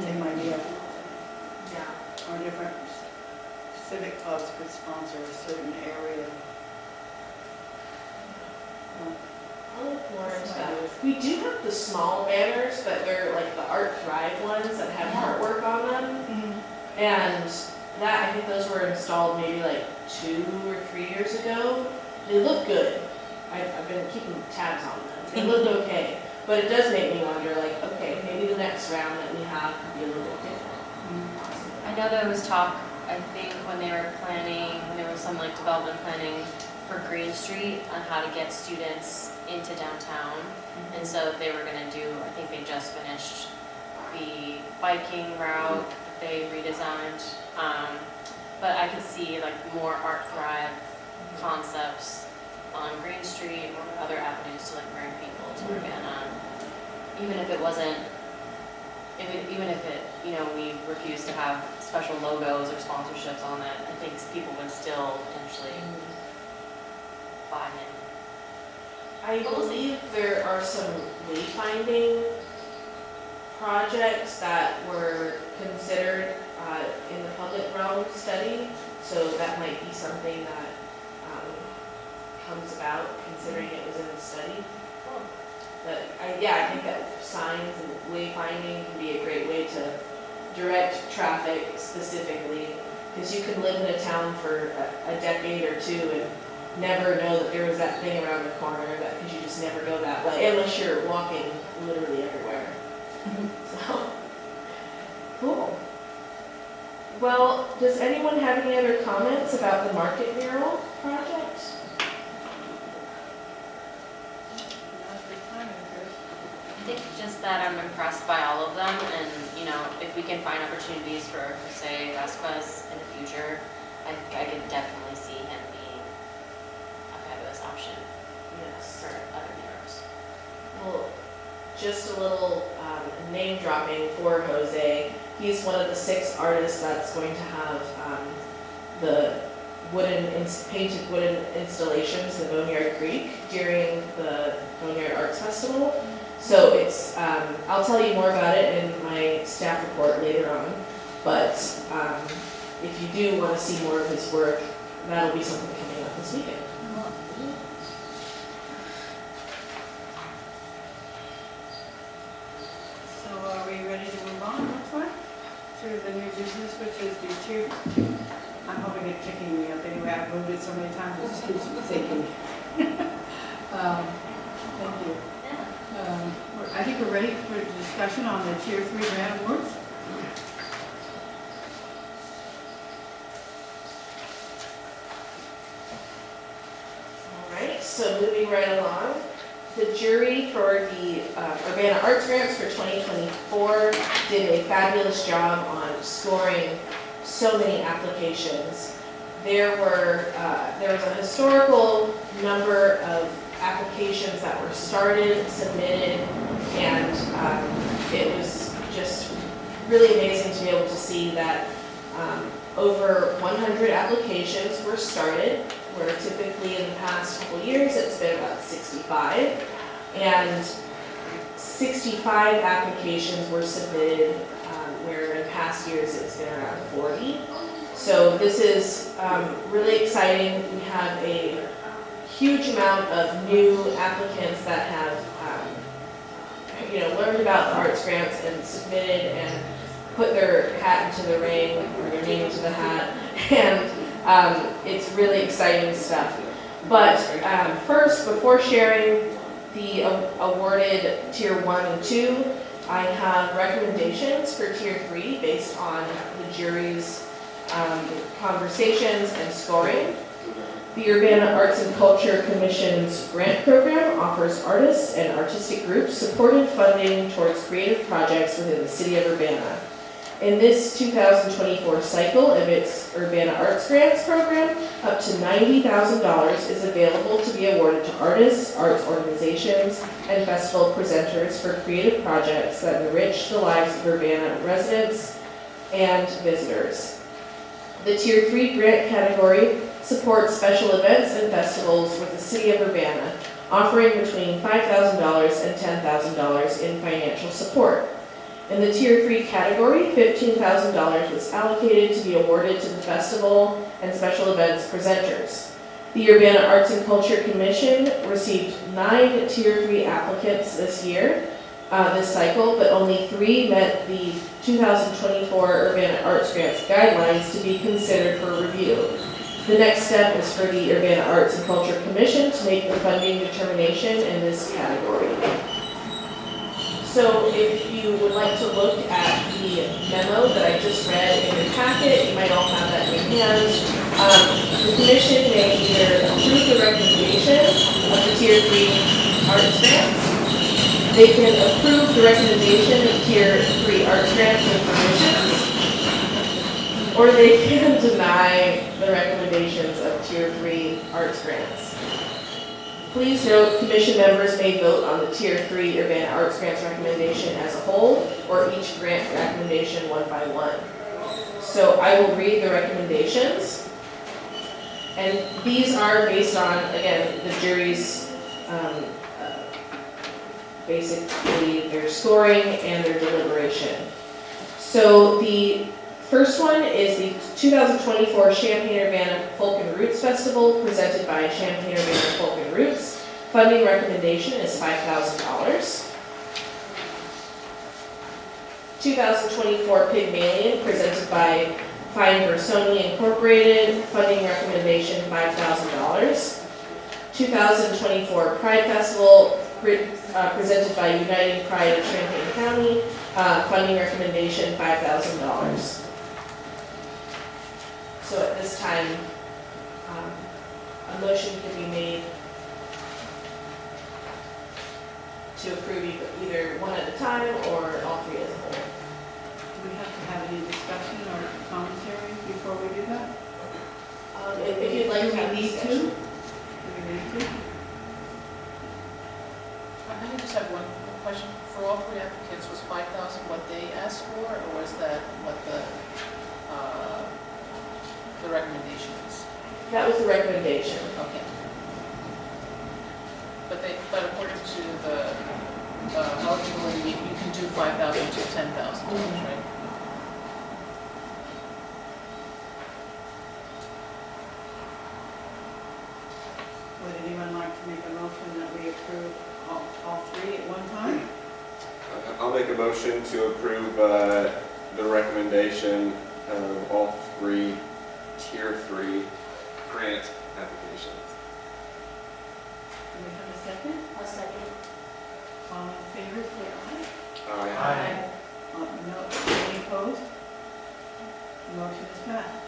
A: same idea.
B: Yeah.
A: Or different civic clubs could sponsor a certain area.
B: I'll look more into that. We do have the small banners, but they're like the Art Thrive ones that have artwork on them. And that, I think those were installed maybe like 2 or 3 years ago. They look good. I've been keeping tabs on them. They look okay. But it does make me wonder, like, okay, maybe the next round that we have could be a little bit different.
C: I know there was talk, I think, when they were planning, when there was some like development planning for Green Street on how to get students into downtown. And so they were gonna do, I think they just finished the biking route they redesigned. But I could see like more Art Thrive concepts on Green Street or other avenues to like bring people to Urbana. Even if it wasn't, even if it, we refused to have special logos or sponsorships on it, I think people would still potentially buy in.
B: I believe there are some wayfinding projects that were considered in the public realm study, so that might be something that comes about considering it was in the study. But I think that signs and wayfinding can be a great way to direct traffic specifically, because you can live in a town for a decade or two and never know that there was that thing around the corner, because you just never go that way unless you're walking literally everywhere. So, cool. Well, does anyone have any other comments about the market mural project?
C: I think just that I'm impressed by all of them, and if we can find opportunities for Jose Vasquez in the future, I could definitely see him being a fabulous option
B: Yes.
C: for other murals.
B: Well, just a little name dropping for Jose. He's one of the 6 artists that's going to have the painted wooden installations in Boneyard Creek during the Boneyard Arts Festival. So it's, I'll tell you more about it in my staff report later on. But if you do want to see more of his work, that'll be something coming up this weekend.
A: So are we ready to move on, looks like, to the new business, which is the tier? I'm hoping it's picking me up anyway. I've moved it so many times, it just keeps thinking. Thank you. I think we're ready for discussion on the Tier 3 grant awards.
B: All right, so moving right along, the jury for the Urbana Arts Grants for 2024 did a fabulous job on scoring so many applications. There was a historical number of applications that were started, submitted, and it was just really amazing to be able to see that over 100 applications were started, where typically in the past couple years it's been about 65, and 65 applications were submitted, where in past years it's been around 40. So this is really exciting. We have a huge amount of new applicants that have learned about the arts grants and submitted and put their hat into the ring, or their name into the hat, and it's really exciting stuff. But first, before sharing the awarded Tier 1 and 2, I have recommendations for Tier 3 based on the jury's conversations and scoring. The Urbana Arts and Culture Commission's grant program offers artists and artistic groups supported funding towards creative projects within the city of Urbana. In this 2024 cycle of its Urbana Arts Grants program, up to $90,000 is available to be awarded to artists, arts organizations, and festival presenters for creative projects that enrich the lives of Urbana residents and visitors. The Tier 3 grant category supports special events and festivals with the city of Urbana, offering between $5,000 and $10,000 in financial support. In the Tier 3 category, $15,000 was allocated to be awarded to the festival and special events presenters. The Urbana Arts and Culture Commission received 9 Tier 3 applicants this cycle, but only 3 met the 2024 Urbana Arts Grants guidelines to be considered for review. The next step is for the Urbana Arts and Culture Commission to make the funding determination in this category. So if you would like to look at the memo that I just read in your packet, you might all have that in your hands. The commission may either approve the recommendation of the Tier 3 arts grants. They can approve the recommendation of Tier 3 arts grants and permissions, or they can deny the recommendations of Tier 3 arts grants. Please note, commission members may vote on the Tier 3 Urbana Arts Grants recommendation as a whole, or each grant recommendation one by one. So I will read the recommendations. And these are based on, again, the jury's, basically their scoring and their deliberation. So the first one is the 2024 Champaign-Urbana Folk and Roots Festival presented by Champaign-Urbana Folk and Roots. Funding recommendation is $5,000. 2024 Pygmalion presented by Fine Bersoni Incorporated. Funding recommendation $5,000. 2024 Pride Festival presented by Uniting Pride of Champaign County. Funding recommendation $5,000. So at this time, a motion can be made to approve either one at a time or all three as a whole.
A: Do we have to have any discussion or commentary before we do that?
B: If you'd like to have
A: Do we need
B: discussion.
A: Do we need to?
G: I just have one question. For all 3 applicants, was 5,000 what they asked for, or was that what the recommendation is?
B: That was the recommendation.
G: Okay. But according to the eligibility, you can do 5,000 to 10,000, right?
A: Would anyone like to make a motion that we approve all 3 at one time?
E: I'll make a motion to approve the recommendation of all 3 Tier 3 grant applications.
A: Do we have a second?
F: I'll second.
A: All in favor, say aye.
D: Aye.
A: No, any opposed? The motion is passed.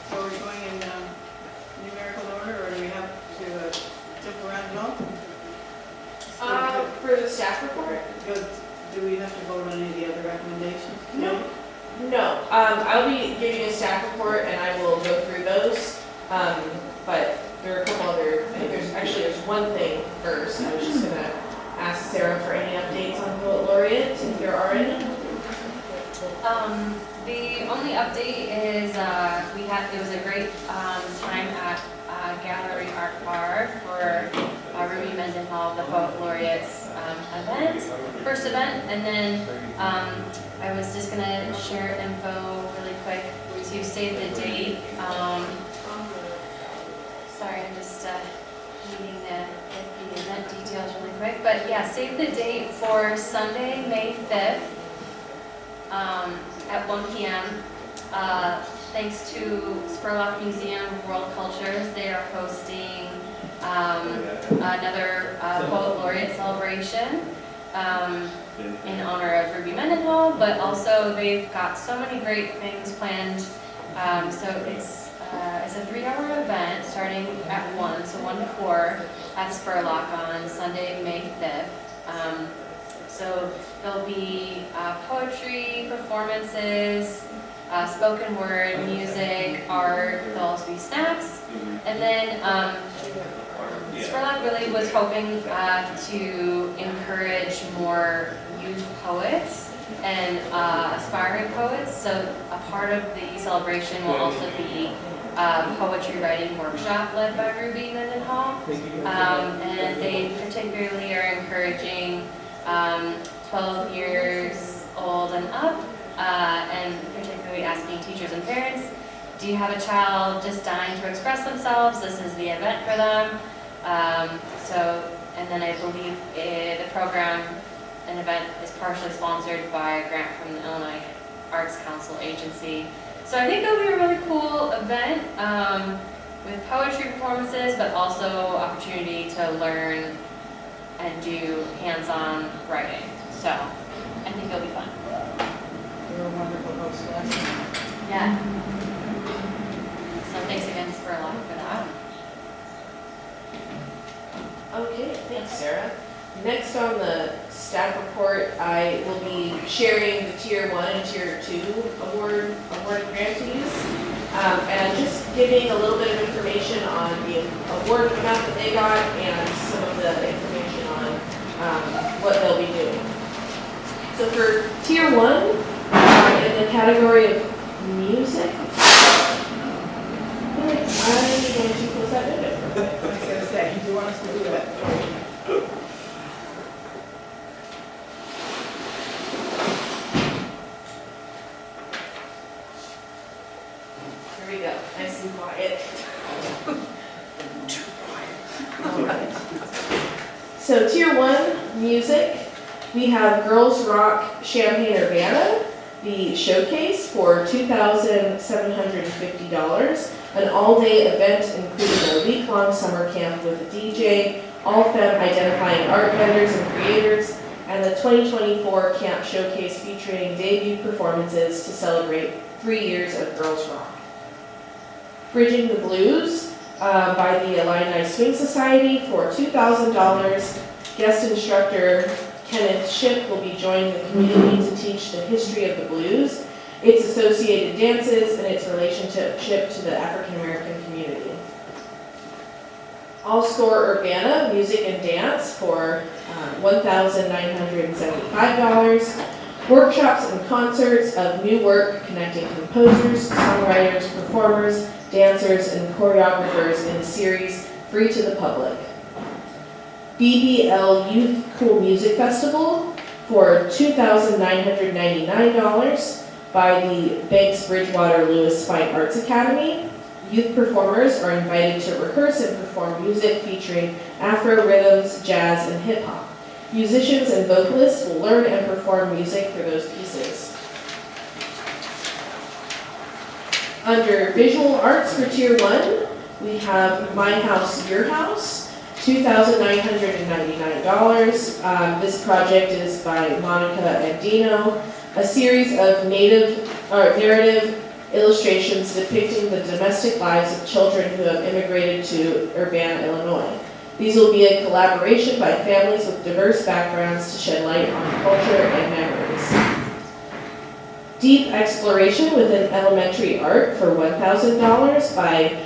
A: So are we going in numerical order, or do we have to jump around at all?
B: For the staff report?
A: Do we have to vote on any of the other recommendations?
B: No. No, I'll be giving you a staff report and I will go through those. But there are a couple other, I think there's one thing first. I was just gonna ask Sarah for any updates on poet laureate, if there are any.
C: The only update is it was a great time at Gallery Art Bar for Ruby Mendenhall, the Poet Laureate's first event, and then I was just gonna share info really quick to save the date. Sorry, I'm just needing the event details really quick, but yeah, save the date for Sunday, May 5th. At 1 p.m. thanks to Spurlock Museum of World Cultures, they are hosting another poet laureate celebration in honor of Ruby Mendenhall, but also they've got so many great things planned. So it's a 3-hour event starting at 1, so 1 to 4 at Spurlock on Sunday, May 5th. So there'll be poetry, performances, spoken word, music, art, there'll also be snacks. And then Spurlock really was hoping to encourage more youth poets and aspiring poets. So a part of the celebration will also be a poetry writing workshop led by Ruby Mendenhall. And they particularly are encouraging 12 years old and up, and particularly asking teachers and parents, do you have a child just dying to express themselves? This is the event for them. And then I believe the program, an event is partially sponsored by a grant from the Illinois Arts Council agency. So I think it'll be a really cool event with poetry performances, but also opportunity to learn and do hands-on writing. So I think it'll be fun.
A: You're a wonderful host, Leslie.
C: Yeah. So thanks again to Spurlock for that.
B: Okay, thanks, Sarah. Next on the staff report, I will be sharing the Tier 1 and Tier 2 award grantees, and just giving a little bit of information on the award amount that they got and some of the information on what they'll be doing. So for Tier 1, in the category of music, I'm going to close that window.
A: I was gonna say, do you want us to do that?
B: Here we go, nice and quiet. All right. So Tier 1, music, we have Girls Rock Champaign Urbana, the showcase for $2,750. An all-day event including a week-long summer camp with a DJ, all femme identifying art vendors and creators, and the 2024 camp showcase featuring debut performances to celebrate 3 years of Girls Rock. Bridging the Blues by the Illini Swing Society for $2,000. Guest instructor Kenneth Shipp will be joining the community to teach the history of the blues, its associated dances, and its relationship to the African American community. All Score Urbana, music and dance for $1,975. Workshops and concerts of new work connecting composers, songwriters, performers, dancers, and choreographers in a series free to the public. BBL Youth Cool Music Festival for $2,999 by the Banks Bridgewater Lewis Fine Arts Academy. Youth performers are invited to rehearse and perform music featuring Afro rhythms, jazz, and hip hop. Musicians and vocalists will learn and perform music for those pieces. Under visual arts for Tier 1, we have My House, Your House, $2,999. This project is by Monica Andino, a series of narrative illustrations depicting the domestic lives of children who have immigrated to Urbana, Illinois. These will be a collaboration by families with diverse backgrounds to shed light on culture and memories. Deep exploration within elementary art for $1,000 by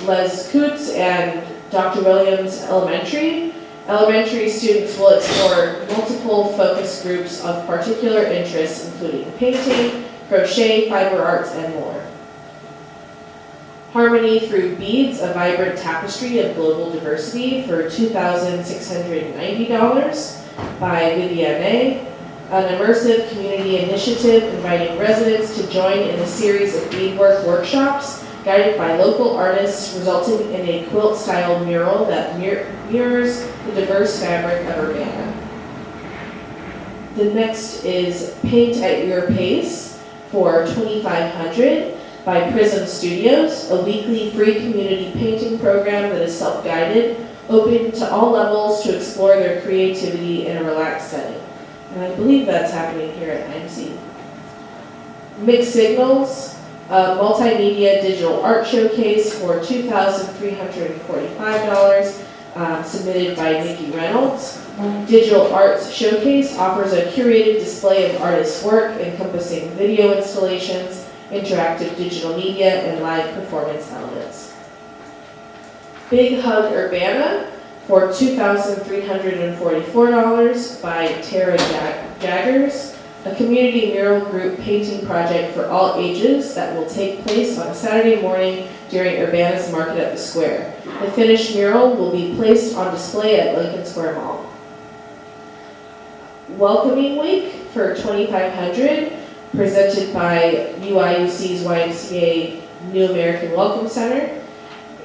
B: Les Coots and Dr. Williams Elementary. Elementary students will explore multiple focus groups of particular interests, including painting, crochet, fiber arts, and more. Harmony Through Beads, a vibrant tapestry of global diversity for $2,690 by Viviane. An immersive community initiative inviting residents to join in a series of beadwork workshops guided by local artists, resulting in a quilt-style mural that mirrors the diverse fabric of Urbana. The next is Paint at Your Pace for $2,500 by Prism Studios, a weekly free community painting program that is self-guided, open to all levels to explore their creativity in a relaxed setting. And I believe that's happening here at IMC. Mixed Signals, a multimedia digital art showcase for $2,345, submitted by Nikki Reynolds. Digital Arts Showcase offers a curated display of artists' work encompassing video installations, interactive digital media, and live performance elements. Big Hug Urbana for $2,344 by Tara Jaggers, a community mural group painting project for all ages that will take place on a Saturday morning during Urbana's Market at the Square. The finished mural will be placed on display at Lincoln Square Mall. Welcoming Week for $2,500, presented by UIUC's YMCA New American Welcome Center.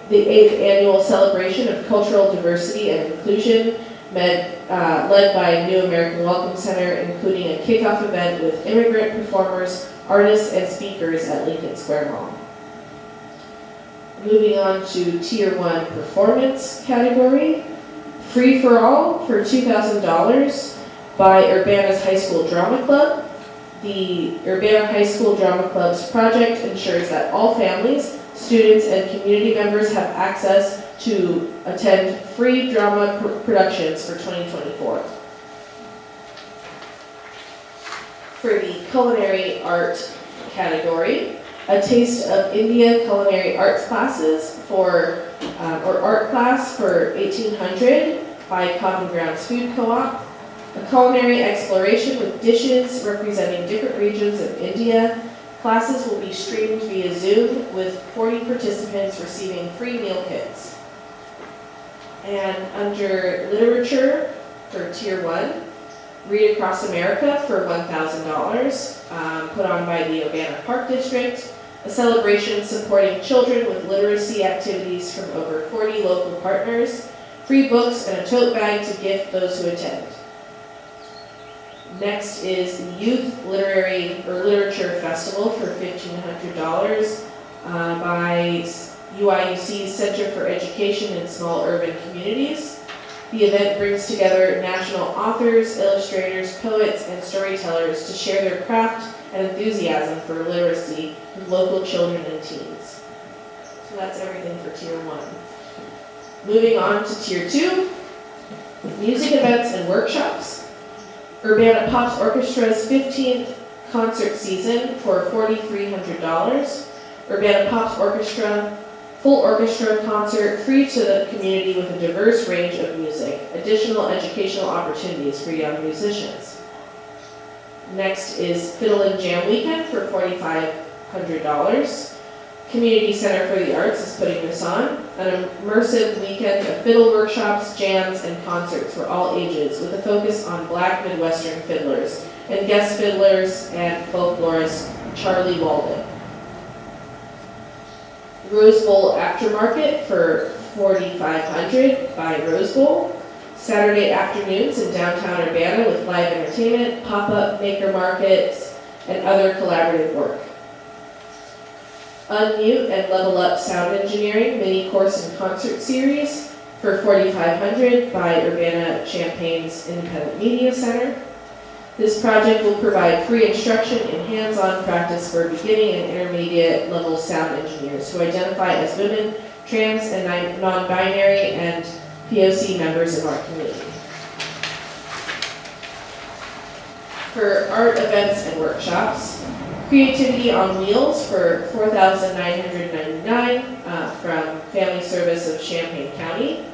B: The 8th annual celebration of cultural diversity and inclusion, led by New American Welcome Center, including a kickoff event with immigrant performers, artists, and speakers at Lincoln Square Mall. Moving on to Tier 1 performance category, Free for All for $2,000 by Urbana's High School Drama Club. The Urbana High School Drama Club's project ensures that all families, students, and community members have access to attend free drama productions for 2024. For the culinary art category, a taste of India culinary arts classes or art class for $1,800 by Common Grounds Food Co-op. A culinary exploration with dishes representing different regions of India. Classes will be streamed via Zoom with 40 participants receiving free meal kits. And under literature for Tier 1, Read Across America for $1,000, put on by the Urbana Park District. A celebration supporting children with literacy activities from over 40 local partners. Free books and a tote bag to gift those who attend. Next is the Youth Literature Festival for $1,500 by UIUC's Center for Education in Small Urban Communities. The event brings together national authors, illustrators, poets, and storytellers to share their craft and enthusiasm for literacy with local children and teens. So that's everything for Tier 1. Moving on to Tier 2, music events and workshops. Urbana Pops Orchestra's 15th concert season for $4,300. Urbana Pops Orchestra, full orchestra concert, free to the community with a diverse range of music. Additional educational opportunities for young musicians. Next is Fiddle and Jam Weekend for $4,500. Community Center for the Arts is putting this on. An immersive weekend of fiddle workshops, jams, and concerts for all ages with a focus on Black Midwestern fiddlers and guest fiddlers and folklorist Charlie Walden. Rose Bowl Aftermarket for $4,500 by Rose Bowl. Saturday afternoons in downtown Urbana with live entertainment, pop-up maker markets, and other collaborative work. Unmute and Level Up Sound Engineering mini course and concert series for $4,500 by Urbana-Champaign's Independent Media Center. This project will provide free instruction and hands-on practice for beginning and intermediate level sound engineers who identify as women, trans and non-binary, and POC members of our community. For art events and workshops, Creativity on Wheels for $4,999 from Family Service of Champaign County.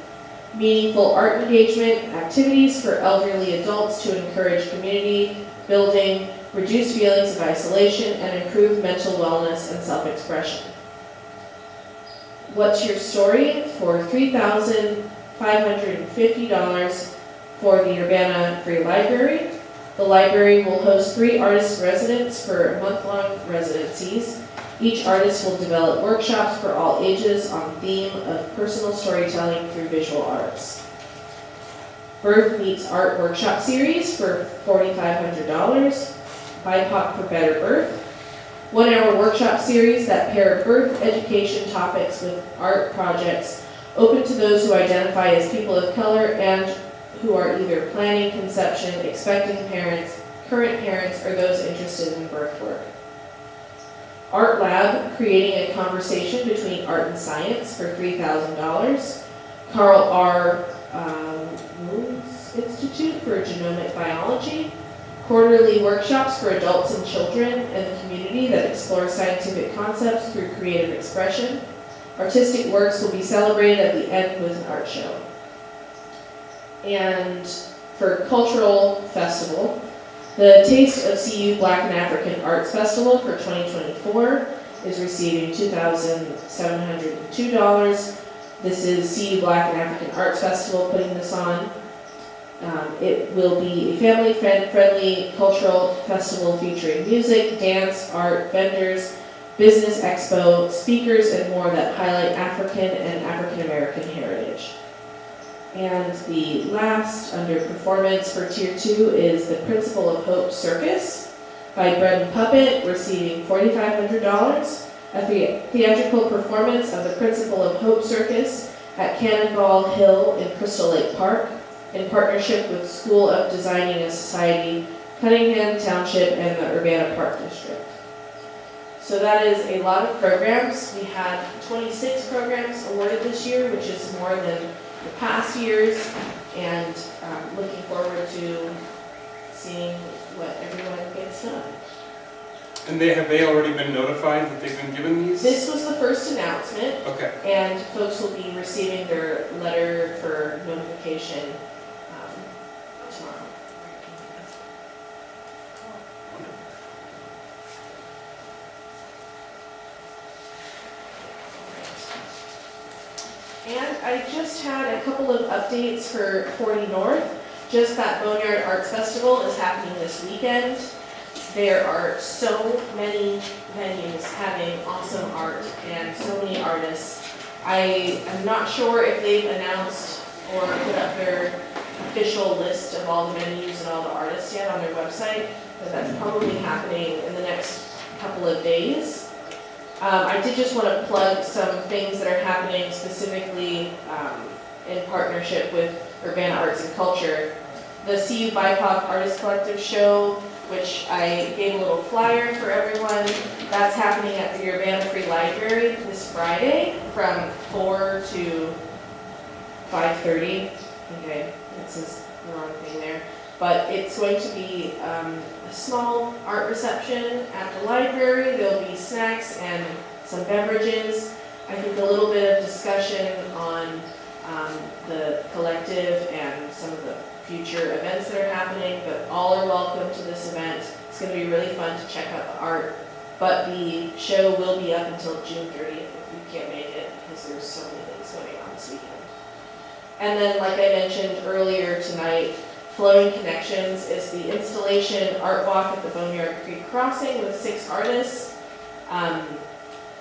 B: Meaningful art engagement activities for elderly adults to encourage community building, reduce feelings of isolation, and improve mental wellness and self-expression. What's Your Story for $3,550 for the Urbana Free Library. The library will host 3 artist residents for month-long residencies. Each artist will develop workshops for all ages on the theme of personal storytelling through visual arts. Birth Meets Art Workshop Series for $4,500. BIPOC for Better Birth. 1-hour workshop series that pair birth education topics with art projects open to those who identify as people of color and who are either planning conception, expecting parents, current parents, or those interested in birth work. Art Lab, creating a conversation between art and science for $3,000. Carl R. Moon's Institute for Genomic Biology. Quarterly workshops for adults and children and the community that explore scientific concepts through creative expression. Artistic works will be celebrated at the end with an art show. And for cultural festival, the Taste of CU Black and African Arts Festival for 2024 is receiving $2,702. This is CU Black and African Arts Festival putting this on. It will be a family-friendly cultural festival featuring music, dance, art, vendors, business expo, speakers, and more that highlight African and African American heritage. And the last, under performance for Tier 2, is the Principle of Hope Circus by Bread and Puppet, receiving $4,500. A theatrical performance of the Principle of Hope Circus at Cannonball Hill in Crystal Lake Park, in partnership with School of Designing a Society, Cunningham Township, and the Urbana Park District. So that is a lot of programs. We had 26 programs awarded this year, which is more than the past years, and looking forward to seeing what everyone gets done.
D: And have they already been notified that they've been given these?
B: This was the first announcement,
D: Okay.
B: and folks will be receiving their letter for notification tomorrow. And I just had a couple of updates for 40 North. Just that Boneyard Arts Festival is happening this weekend. There are so many venues having awesome art and so many artists. I am not sure if they've announced or put up their official list of all the venues and all the artists yet on their website, but that's probably happening in the next couple of days. I did just want to plug some things that are happening specifically in partnership with Urbana Arts and Culture. The CU BIPOC Artist Collective Show, which I gave a little flyer for everyone, that's happening at the Urbana Free Library this Friday from 4 to 5:30. Okay, this is the wrong thing there. But it's going to be a small art reception at the library. There'll be snacks and some beverages. I think a little bit of discussion on the collective and some of the future events that are happening, but all are welcome to this event. It's going to be really fun to check out the art, but the show will be up until June 30th if you can't make it, because there's so many things going on this weekend. And then, like I mentioned earlier tonight, Flowing Connections is the installation art walk at the Boneyard Creek Crossing with 6 artists.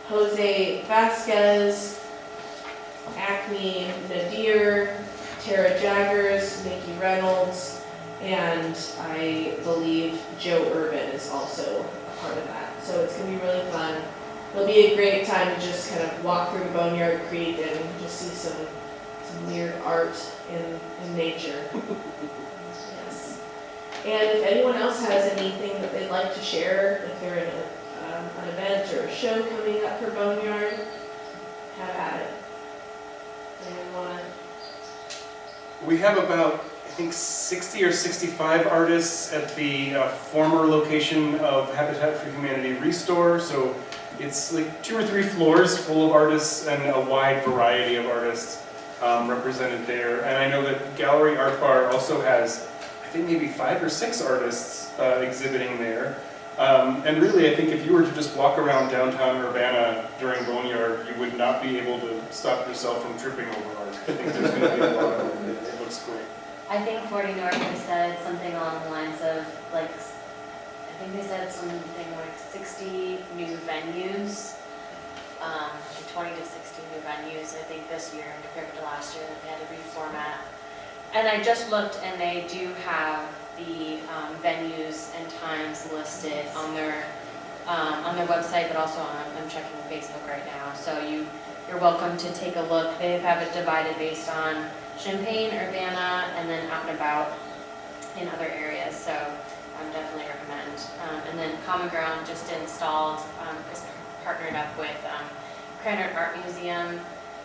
B: Jose Vasquez, Acme Nadir, Tara Jaggers, Nikki Reynolds, and I believe Joe Urban is also a part of that. So it's going to be really fun. It'll be a great time to just kind of walk through Boneyard Creek and just see some weird art in nature. Yes. And if anyone else has anything that they'd like to share, if they're in an event or a show coming up for Boneyard, have at it. Anyone want to?
D: We have about, I think, 60 or 65 artists at the former location of Habitat for Humanity Restore. So it's like 2 or 3 floors full of artists and a wide variety of artists represented there. And I know that Gallery Art Bar also has, I think, maybe 5 or 6 artists exhibiting there. And really, I think if you were to just walk around downtown Urbana during Boneyard, you would not be able to stop yourself from tripping over art. I think there's going to be a lot of it. It looks great.
C: I think 40 North has said something along the lines of, like, I think they said something like 60 new venues, 20 to 60 new venues, I think, this year compared to last year that they had to reformat. And I just looked, and they do have the venues and times listed on their their website, but also I'm checking Facebook right now. So you're welcome to take a look. They have it divided based on Champaign, Urbana, and then out and about in other areas. So I would definitely recommend. And then Common Ground just installed, is partnered up with Cranard Art Museum.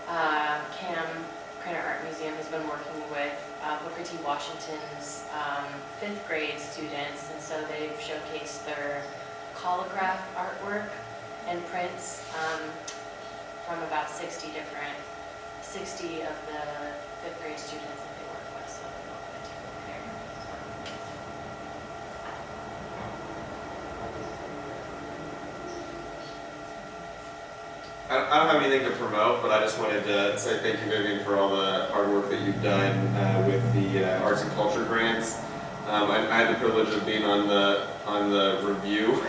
C: Cranard Art Museum has been working with Booker T. Washington's 5th grade students, and so they've showcased their calligraph artwork and prints from about 60 of the 5th grade students that they work with, so they're welcome to take a look there.
E: I don't have anything to promote, but I just wanted to say thank you, Vivian, for all the hard work that you've done with the arts and culture grants. I had the privilege of being on the review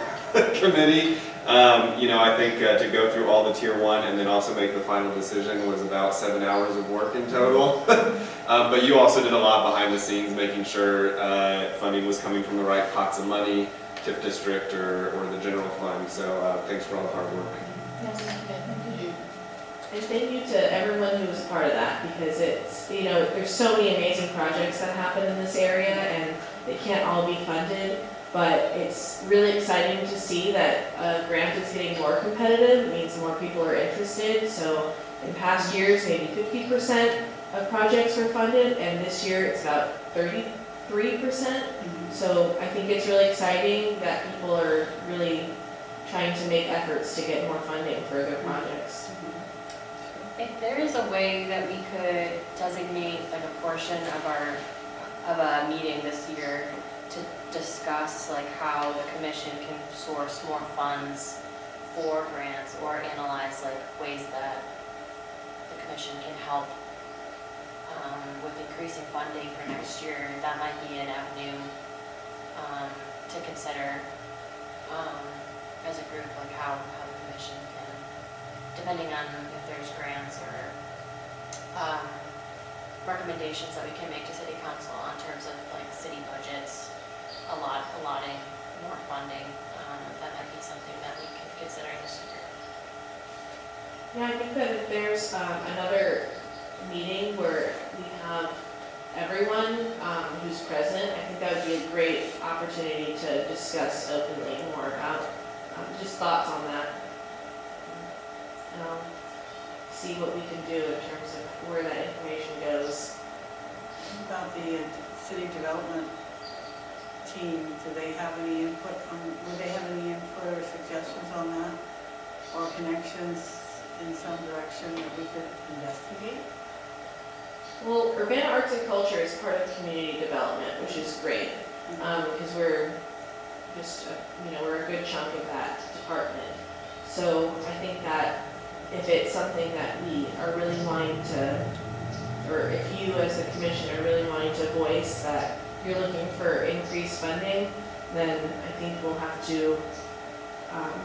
E: committee. I think to go through all the tier 1 and then also make the final decision was about 7 hours of work in total. But you also did a lot behind the scenes, making sure funding was coming from the right pots of money, TIF district or the general fund. So thanks for all the hard work.
F: Yes, thank you.
B: And thank you to everyone who was a part of that, because it's, there's so many amazing projects that happen in this area, and they can't all be funded, but it's really exciting to see that a grant is getting more competitive. It means more people are interested. So in past years, maybe 50% of projects were funded, and this year it's about 33%. So I think it's really exciting that people are really trying to make efforts to get more funding for their projects.
C: If there is a way that we could designate like a portion of a meeting this year to discuss like how the commission can source more funds for grants, or analyze like ways that the commission can help with increasing funding for next year, that might be an avenue to consider as a group, like how the commission can, depending on if there's grants or recommendations that we can make to city council in terms of like city budgets, allotting more funding. That might be something that we could consider this year.
B: Yeah, I think that if there's another meeting where we have everyone who's present, I think that would be a great opportunity to discuss openly more about just thoughts on that. And I'll see what we can do in terms of where that information goes.
A: About the city development team, do they have any input would they have any input or suggestions on that? Or connections in some direction that we could investigate?
B: Well, Urbana Arts and Culture is part of community development, which is great, because we're just, we're a good chunk of that department. So I think that if it's something that we are really wanting to, or if you as a commission are really wanting to voice that you're looking for increased funding, then I think we'll have to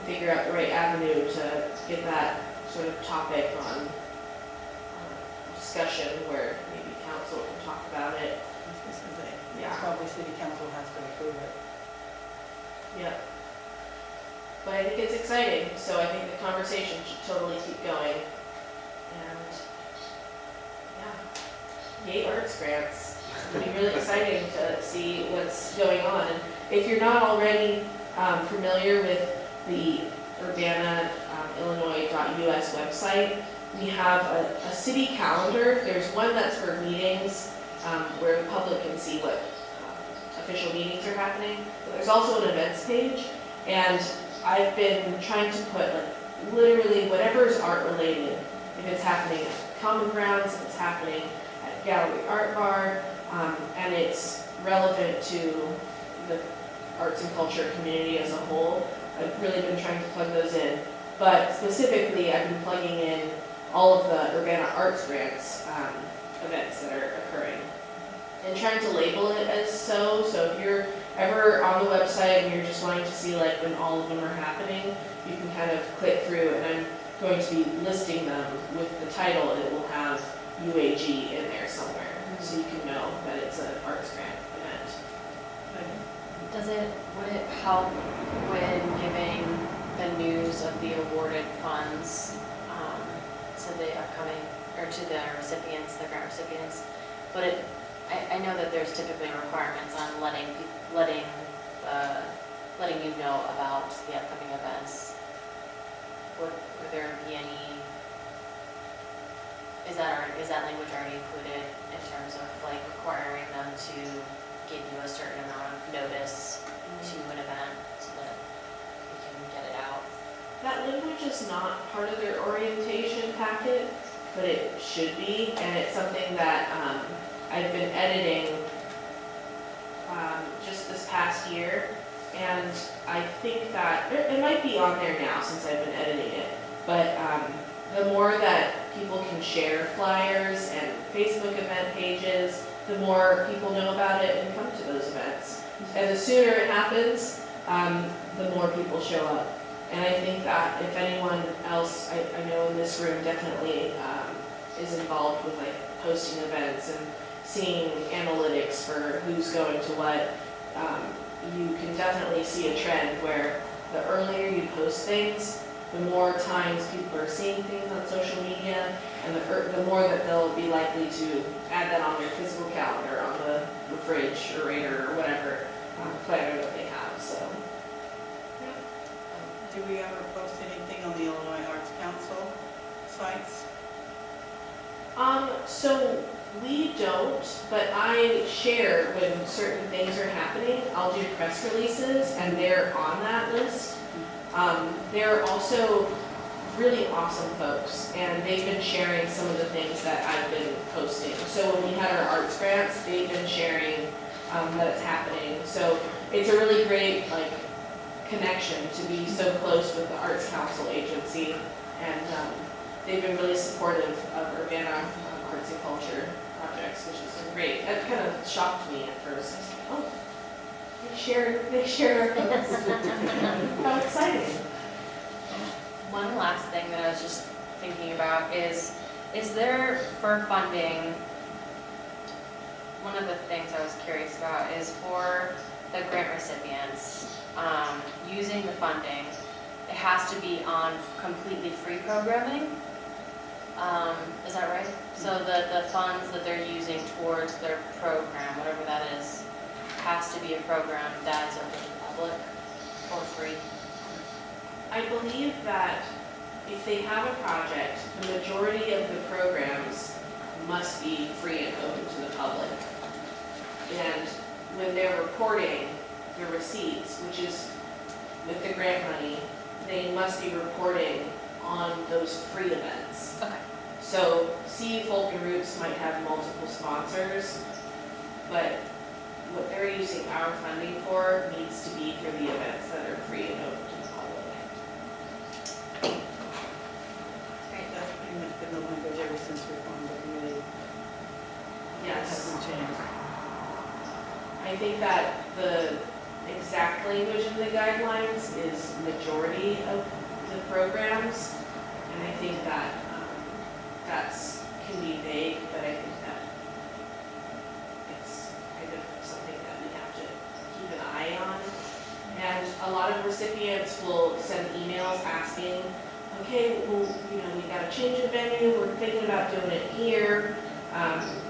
B: figure out the right avenue to get that sort of topic on discussion where maybe council can talk about it. Yeah.
A: Probably city council has to approve it.
B: Yeah. But I think it's exciting, so I think the conversation should totally keep going. And, yeah, yay arts grants. It'll be really exciting to see what's going on. And if you're not already familiar with the Urbana, Illinois.us website, we have a city calendar. There's one that's for meetings where the public can see what official meetings are happening. But there's also an events page, and I've been trying to put like literally whatever's art related. If it's happening at Common Grounds, if it's happening at Gallery Art Bar, and it's relevant to the arts and culture community as a whole. I've really been trying to plug those in. But specifically, I've been plugging in all of the Urbana Arts Grants events that are occurring, and trying to label it as so. So if you're ever on the website and you're just wanting to see like when all of them are happening, you can kind of click through, and I'm going to be listing them with the title, and it will have UAG in there somewhere, so you can know that it's an arts grant event.
C: Would it help when giving the new to the recipients, the grant recipients, but I know that there's typically requirements on letting you know about the upcoming events. Would there be any, is that language already included in terms of like requiring them to give you a certain amount of notice to an event so that we can get it out?
B: That language is not part of their orientation packet, but it should be, and it's something that I've been editing just this past year, and I think that, it might be on there now since I've been editing it, but the more that people can share flyers and Facebook event pages, the more people know about it and come to those events. And the sooner it happens, the more people show up. And I think that if anyone else, I know in this room definitely is involved with like posting events and seeing analytics for who's going to what, you can definitely see a trend where the earlier you post things, the more times people are seeing things on social media, and the more that they'll be likely to add that on their physical calendar, on the refrigerator or whatever planner that they have, so.
A: Do we ever post anything on the Illinois Arts Council sites?
B: So we don't, but I share when certain things are happening. I'll do press releases and they're on that list. They're also really awesome folks and they've been sharing some of the things that I've been posting. So when we had our arts grants, they've been sharing that it's happening. So it's a really great connection to be so close with the Arts Council agency, and they've been really supportive of Urbana arts and culture projects, which is great. That kind of shocked me at first. I was like, oh, they shared our posts. How exciting.
C: One last thing that I was just thinking about is there for funding, one of the things I was curious about is for the grant recipients, using the funding, it has to be on completely free programming. Is that right? So the funds that they're using towards their program, whatever that is, has to be a program that is open to the public for free.
B: I believe that if they have a project, the majority of the programs must be free and open to the public. And when they're reporting the receipts, which is with the grant money, they must be reporting on those free events.
C: Okay.
B: So CU Folk and Roots might have multiple sponsors, but what they're using our funding for needs to be for the events that are free and open to the public.
C: Great.
A: That's pretty much been the language ever since we formed the committee. It
B: Yes.
A: hasn't changed.
B: I think that the exact language in the guidelines is majority of the programs, and I think that can be vague, but I think that it's kind of something that we have to keep an eye on. And a lot of recipients will send emails asking, okay, well, we got to change the venue, we're thinking about doing it here,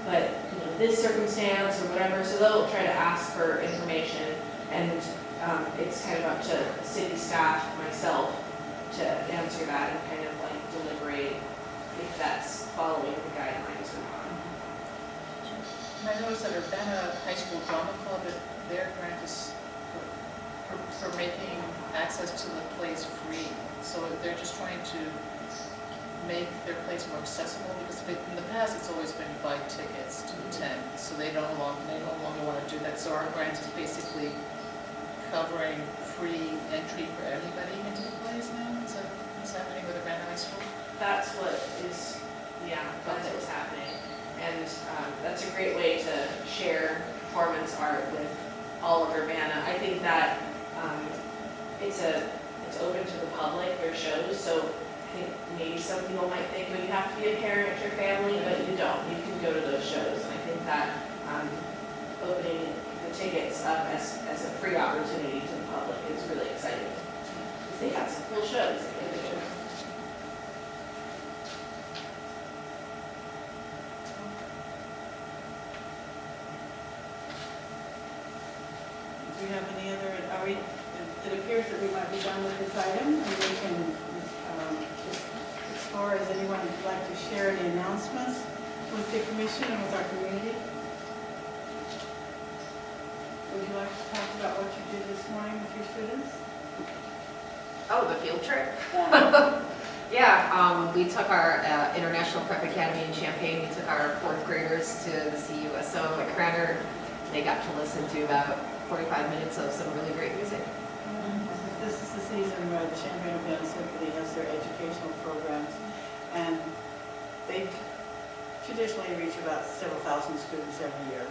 B: but this circumstance or whatever, so they'll try to ask for information, and it's kind of up to city staff, myself, to answer that and kind of deliberate if that's following the guidelines or not.
G: And I noticed that Urbana High School Drama Club, their grant is for making access to the plays free. So they're just trying to make their plays more accessible, because in the past it's always been buy tickets to attend, so they no longer want to do that. So our grant is basically covering free entry for everybody into the plays now. Is that what's happening with Urbana High School?
B: That's what's happening. And that's a great way to share performance art with all of Urbana. I think that it's open to the public, their shows, so I think maybe some people might think, well, you have to be a parent or family, but you don't. You can go to those shows. And I think that opening the tickets up as a free opportunity to the public is really exciting. Because they got some cool shows that they do.
A: have any other, it appears that we might be done with this item, and we can just explore, as anyone would like to share any announcements with the commission and with our community? Would you like to talk about what you did this morning with your students?
H: Oh, the field trip? Yeah, we took our International Prep Academy in Champaign. We took our fourth graders to the CUSO at Cranard. They got to listen to about 45 minutes of some really great music.
A: This is the season where the Champaign Urbana Symphony has their educational programs, and they traditionally reach about several thousand students every year.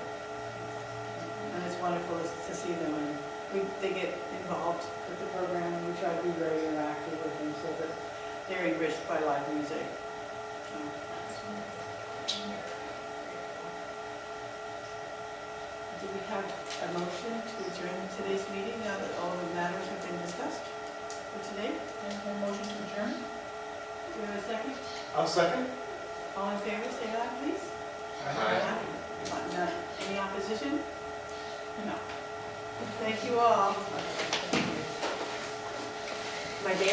A: And it's wonderful to see them, and they get involved with the program, and we try to be very interactive with them so that they're enriched by live music. Do we have a motion to adjourn today's meeting now that all the matters have been discussed for today?
G: And a motion to adjourn?
A: Do we have a second?
D: I'll second.
A: All in favor, say aye, please.
E: Aye.
A: Any opposition? No. Thank you all.